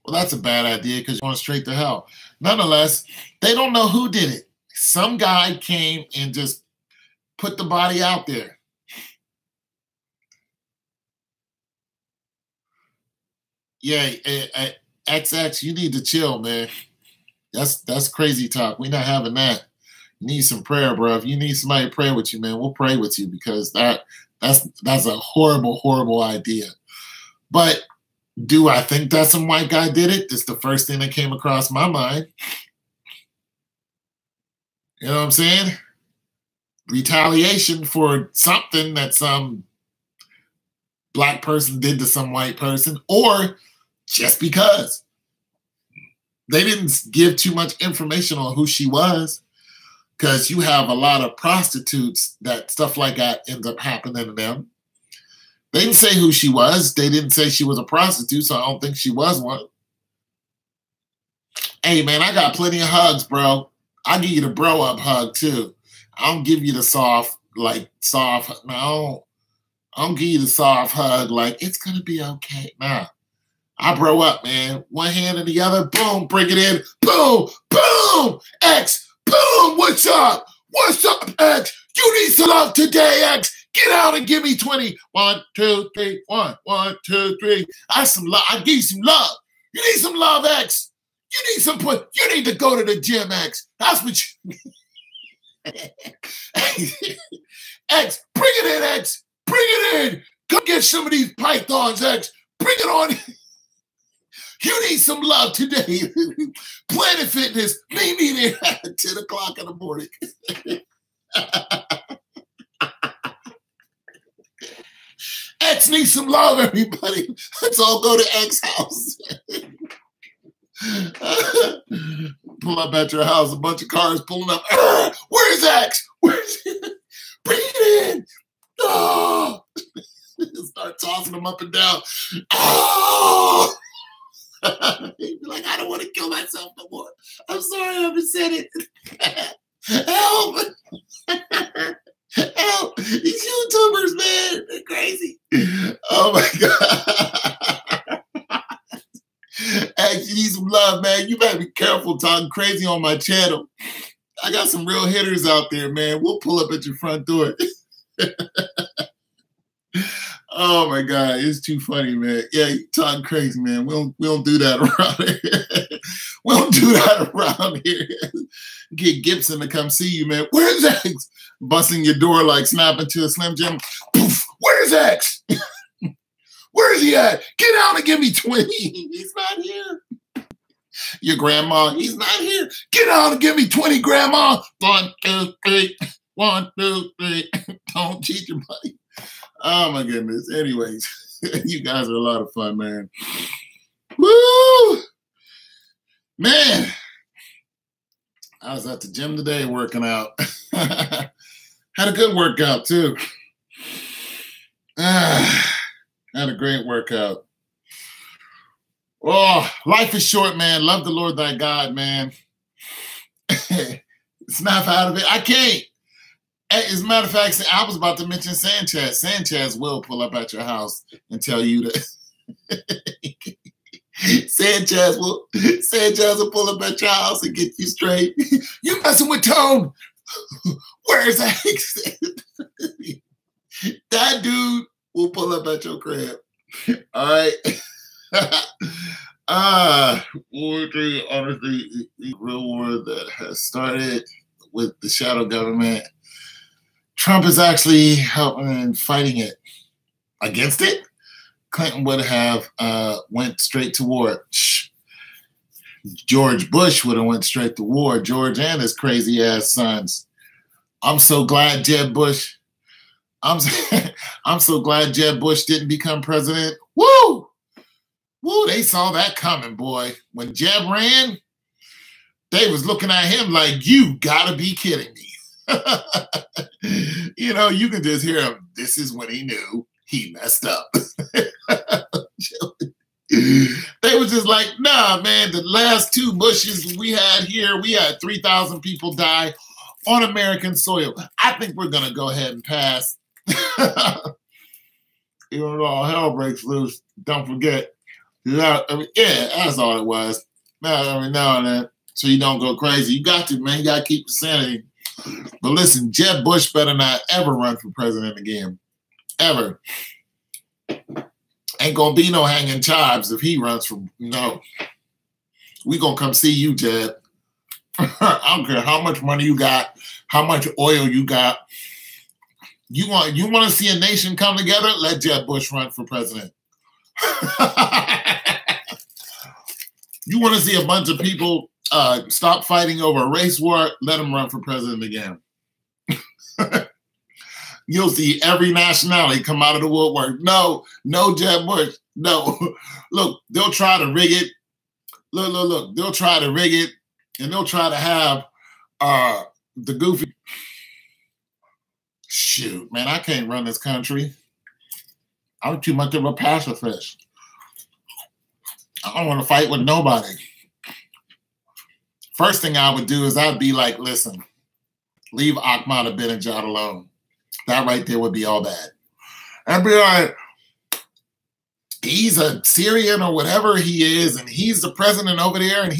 Well, that's a bad idea because you're going straight to hell. Nonetheless, they don't know who did it. Some guy came and just put the body out there. Yeah, XX, you need to chill, man. That's crazy talk. We're not having that. You need some prayer, bro. If you need somebody to pray with you, man, we'll pray with you because that's a horrible, horrible idea. But do I think that some white guy did it? That's the first thing that came across my mind. You know what I'm saying? Retaliation for something that some black person did to some white person, or just because. They didn't give too much information on who she was, because you have a lot of prostitutes that stuff like that ends up happening to them. They didn't say who she was. They didn't say she was a prostitute, so I don't think she was one. Hey, man, I got plenty of hugs, bro. I'll give you the bro up hug, too. I don't give you the soft. No. I don't give you the soft hug like, it's going to be okay. Nah. I bro up, man. One hand and the other, boom, bring it in. Boom, boom, X, boom, what's up? What's up, X? You need some love today, X. Get out and give me 20. 1, 2, 3, 1, 1, 2, 3. I give you some love. You need some love, X. You need some you need to go to the gym, X. That's what you X, bring it in, X. Bring it in. Come get some of these pythons, X. Bring it on. You need some love today. Planet Fitness, meet me there at 10 o'clock in the morning. X needs some love, everybody. Let's all go to X's house. Pull up at your house, a bunch of cars pulling up. Where's X? Where's it? Bring it in. Oh. Start tossing them up and down. Oh. Like, I don't want to kill myself no more. I'm sorry I ever said it. Help! Help! These YouTubers, man, they're crazy. Oh my God. Hey, you need some love, man. You better be careful talking crazy on my channel. I got some real hitters out there, man. We'll pull up at your front door. Oh my God, it's too funny, man. Yeah, you talking crazy, man. We don't do that around here. We don't do that around here. Get Gibson to come see you, man. Where's X? Busting your door like snapping to a Slim Jim. Poof, where's X? Where's he at? Get out and give me 20. He's not here. Your grandma, he's not here. Get out and give me 20, grandma. 1, 2, 3. 1, 2, 3. Don't cheat your money. Oh my goodness. Anyways, you guys are a lot of fun, man. Woo! Man, I was at the gym today working out. Had a good workout too. Had a great workout. Oh, life is short, man. Love the Lord thy God, man. Snap out of it. I can't. As a matter of fact, I was about to mention Sanchez. Sanchez will pull up at your house and tell you that. Sanchez will pull up at your house and get you straight. You messing with Tone. Where's X? That dude will pull up at your crib. All right. Honestly, the real war that has started with the shadow government. Trump is actually helping and fighting it. Against it, Clinton would have went straight to war. George Bush would have went straight to war. George and his crazy ass sons. I'm so glad Jeb Bush. I'm so glad Jeb Bush didn't become president. Woo! Woo! They saw that coming, boy. When Jeb ran, they was looking at him like, you gotta be kidding me. You know, you can just hear him. This is when he knew he messed up. They was just like, nah, man, the last 2 Bushes we had here, we had 3,000 people die. on American soil. I think we're going to go ahead and pass. Even though all hell breaks loose, don't forget. Yeah, that's all it was. Every now and then, so you don't go crazy. You got to, man. You got to keep your sanity. But listen, Jeb Bush better not ever run for president again. Ever. Ain't going to be no hanging chives if he runs for, no. We going to come see you, Jeb. I don't care how much money you got, how much oil you got. You want to see a nation come together? Let Jeb Bush run for president. You want to see a bunch of people stop fighting over a race war? Let him run for president again. You'll see every nationality come out of the woodwork. No, Jeb Bush. No. Look, they'll try to rig it. Look. They'll try to rig it, and they'll try to have the goofy. Shoot, man, I can't run this country. I'm too much of a pacifist. I don't want to fight with nobody. First thing I would do is I'd be like, listen, leave Ahmadinejad alone. That right there would be all bad. I'd be like, he's a Syrian or whatever he is, and he's the president over there, and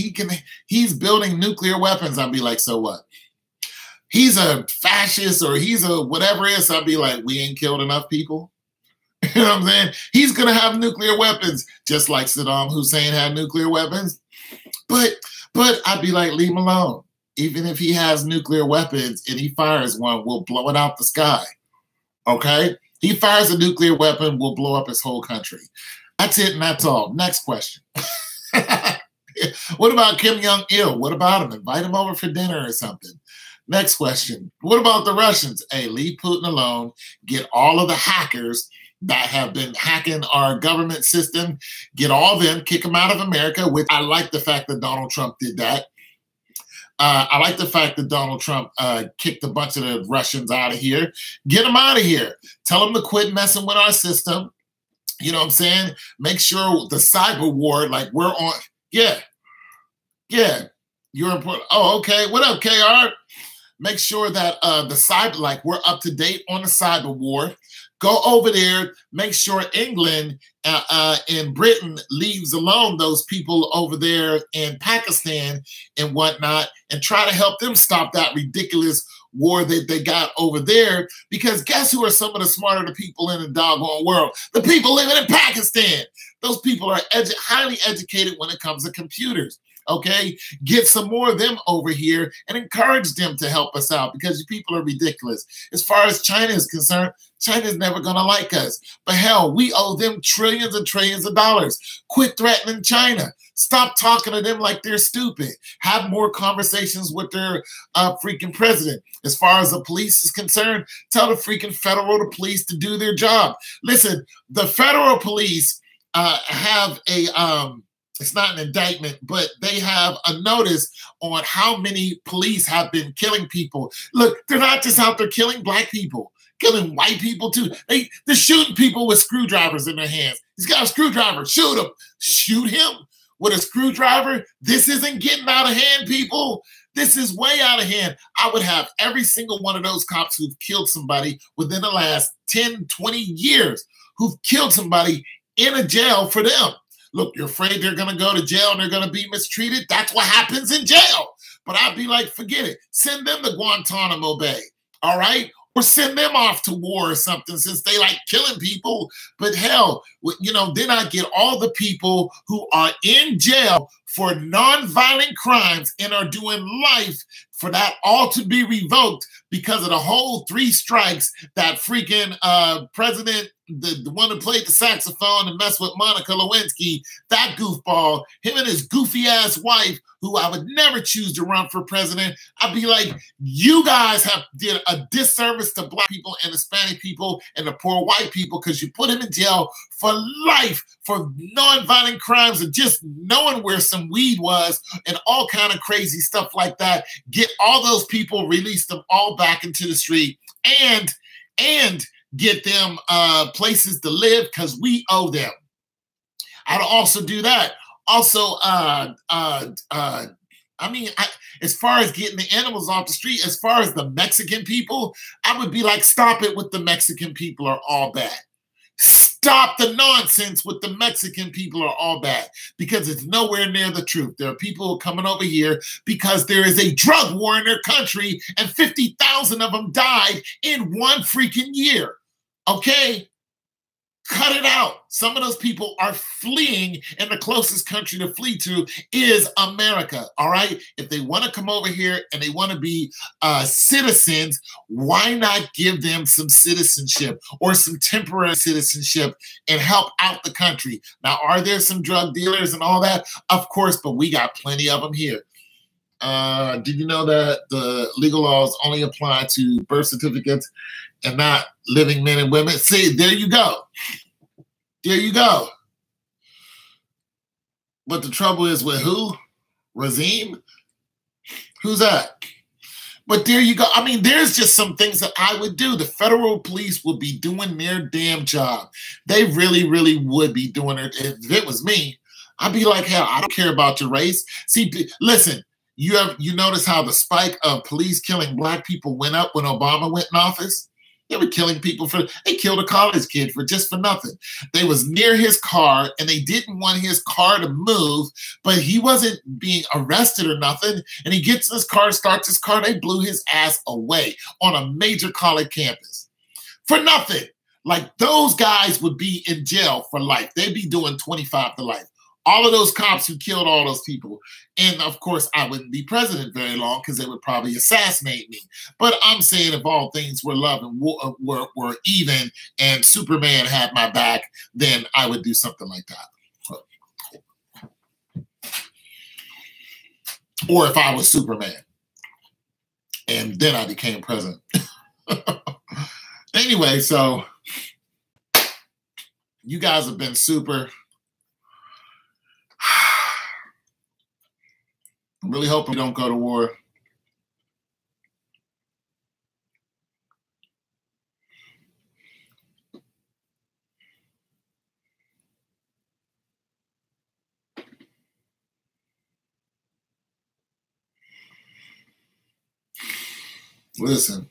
he's building nuclear weapons. I'd be like, so what? He's a fascist or he's a whatever it is. I'd be like, we ain't killed enough people. You know what I'm saying? He's going to have nuclear weapons, just like Saddam Hussein had nuclear weapons. But I'd be like, leave him alone. Even if he has nuclear weapons and he fires one, we'll blow it out the sky. Okay? He fires a nuclear weapon, we'll blow up his whole country. That's it and that's all. Next question. What about Kim Jong-il? What about him? Invite him over for dinner or something. Next question. What about the Russians? Hey, leave Putin alone. Get all of the hackers that have been hacking our government system. Get all of them. Kick them out of America, which I like the fact that Donald Trump did that. I like the fact that Donald Trump kicked a bunch of the Russians out of here. Get them out of here. Tell them to quit messing with our system. You know what I'm saying? Make sure the cyber war, like we're on. Yeah. You're important. Oh, okay. What up, KR? Make sure that the cyber, like we're up to date on the cyber war. Go over there. Make sure England and Britain leaves alone those people over there in Pakistan and whatnot, and try to help them stop that ridiculous war that they got over there. Because guess who are some of the smarter people in the doggone world? The people living in Pakistan. Those people are highly educated when it comes to computers. Okay, get some more of them over here and encourage them to help us out, because you people are ridiculous. As far as China is concerned, China's never going to like us. But hell, we owe them trillions and trillions of dollars. Quit threatening China. Stop talking to them like they're stupid. Have more conversations with their freaking president. As far as the police is concerned, tell the freaking federal police to do their job. Listen, the federal police have a... it's not an indictment, but they have a notice on how many police have been killing people. Look, they're not just out there killing black people, killing white people too. They're shooting people with screwdrivers in their hands. He's got a screwdriver. Shoot him. Shoot him with a screwdriver. This isn't getting out of hand, people. This is way out of hand. I would have every single one of those cops who've killed somebody within the last 10, 20 years, who've killed somebody, in a jail for them. Look, you're afraid they're going to go to jail and they're going to be mistreated? That's what happens in jail. But I'd be like, forget it. Send them to Guantanamo Bay, all right? Or send them off to war or something, since they like killing people. But hell, you know, then I get all the people who are in jail for nonviolent crimes and are doing life, for that all to be revoked because of the whole 3 strikes that freaking president, the one who played the saxophone and messed with Monica Lewinsky, that goofball, him and his goofy ass wife, who I would never choose to run for president. I'd be like, you guys have did a disservice to black people and Hispanic people and the poor white people, because you put him in jail for life for nonviolent crimes and just knowing where some weed was and all kind of crazy stuff like that. Get all those people, release them all back into the street, and get them places to live, because we owe them. I'd also do that. Also, I mean, As far as getting the animals off the street, as far as the Mexican people, I would be like, stop it with the Mexican people are all bad. Stop the nonsense with the Mexican people are all bad, because it's nowhere near the truth. There are people coming over here because there is a drug war in their country and 50,000 of them died in one freaking year. Okay? Cut it out. Some of those people are fleeing, and the closest country to flee to is America, all right? If they want to come over here and they want to be citizens, why not give them some citizenship or some temporary citizenship and help out the country? Now, are there some drug dealers and all that? Of course, but we got plenty of them here. Did you know that the legal laws only apply to birth certificates and not living men and women? See, there you go. There you go. But the trouble is with who? Razim? Who's that? But there you go. I mean, there's just some things that I would do. The federal police would be doing their damn job. They really, really would be doing it. If it was me, I'd be like, hell, I don't care about your race. See, listen, you notice how the spike of police killing black people went up when Obama went in office? They were killing people they killed a college kid for nothing. They was near his car and they didn't want his car to move, but he wasn't being arrested or nothing. And he gets in his car, starts his car, they blew his ass away on a major college campus for nothing. Like, those guys would be in jail for life. They'd be doing 25 to life. All of those cops who killed all those people. And of course, I wouldn't be president very long because they would probably assassinate me. But I'm saying if all things were love and were even and Superman had my back, then I would do something like that. Or if I was Superman and then I became president. Anyway, so you guys have been super. I'm really hoping we don't go to war. Listen,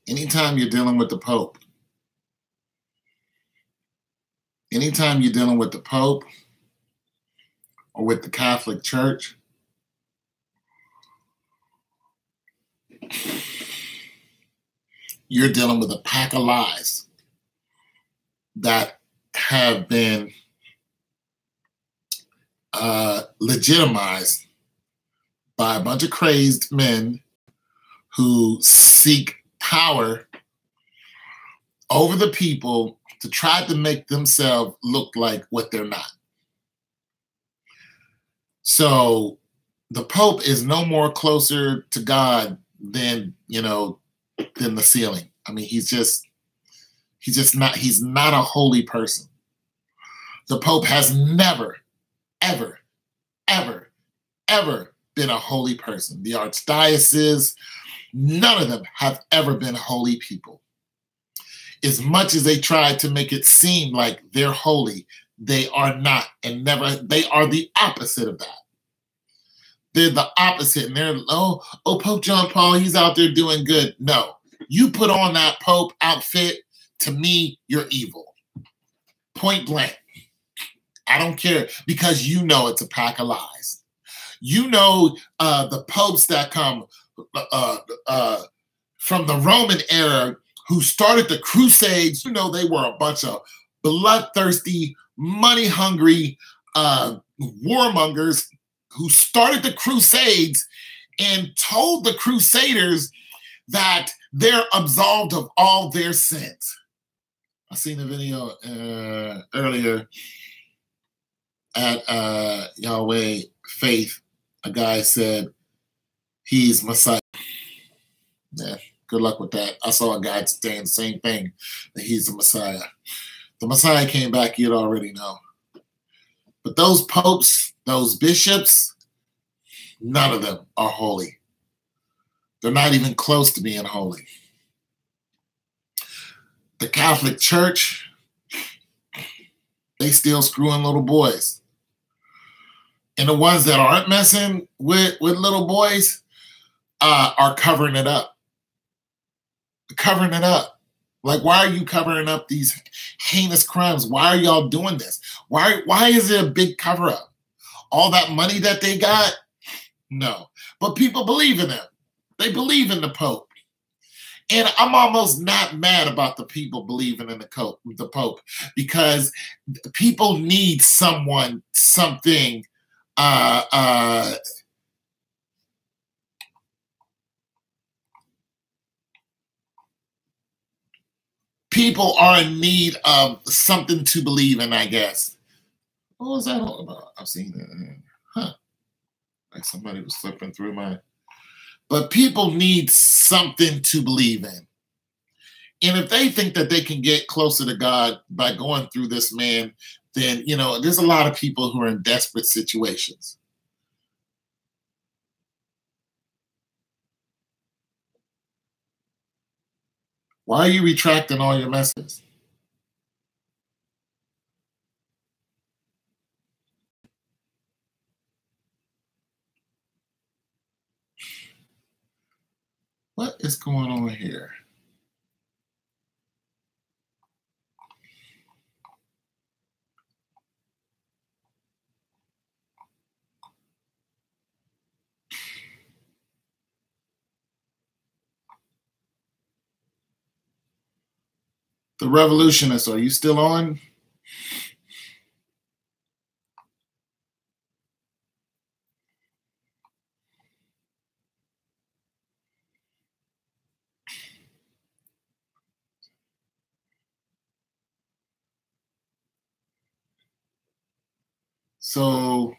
anytime you're dealing with the Pope, or with the Catholic Church, you're dealing with a pack of lies that have been legitimized by a bunch of crazed men who seek power over the people to try to make themselves look like what they're not. So the Pope is no more closer to God than the ceiling. I mean, he's not a holy person. The Pope has never, ever, ever, ever been a holy person. The archdiocese, none of them have ever been holy people. As much as they try to make it seem like they're holy, they are not, and never. They are the opposite of that. They're the opposite, and they're, oh, Pope John Paul, he's out there doing good. No, you put on that Pope outfit, to me, you're evil. Point blank. I don't care, because you know it's a pack of lies. You know the popes that come from the Roman era who started the Crusades, you know they were a bunch of bloodthirsty, money-hungry warmongers who started the Crusades and told the Crusaders that they're absolved of all their sins. I seen a video earlier at Yahweh Faith. A guy said he's Messiah. Yeah, good luck with that. I saw a guy saying the same thing, that he's the Messiah. The Messiah came back, you'd already know. But those popes, those bishops, none of them are holy. They're not even close to being holy. The Catholic Church, they still screwing little boys. And the ones that aren't messing with little boys are covering it up. Covering it up. Like, why are you covering up these heinous crimes? Why are y'all doing this? Why is it a big cover up? All that money that they got? No. But people believe in them. They believe in the Pope. And I'm almost not mad about the people believing in the Pope, because people need something, people are in need of something to believe in, I guess. What was that all about? I've seen it. Huh. Like somebody was flipping through my... But people need something to believe in. And if they think that they can get closer to God by going through this man, then, you know, there's a lot of people who are in desperate situations. Why are you retracting all your messages? What is going on here? The Revolutionists, are you still on? So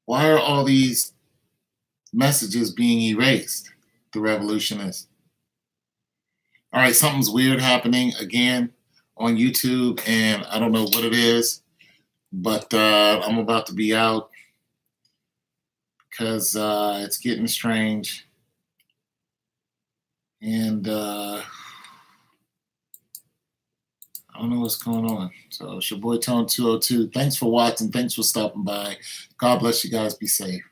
why are all these messages being erased? The Revolutionists. All right, something's weird happening again on YouTube, and I don't know what it is, but I'm about to be out because it's getting strange. And I don't know what's going on. So it's your boy Tone 202. Thanks for watching. Thanks for stopping by. God bless you guys. Be safe.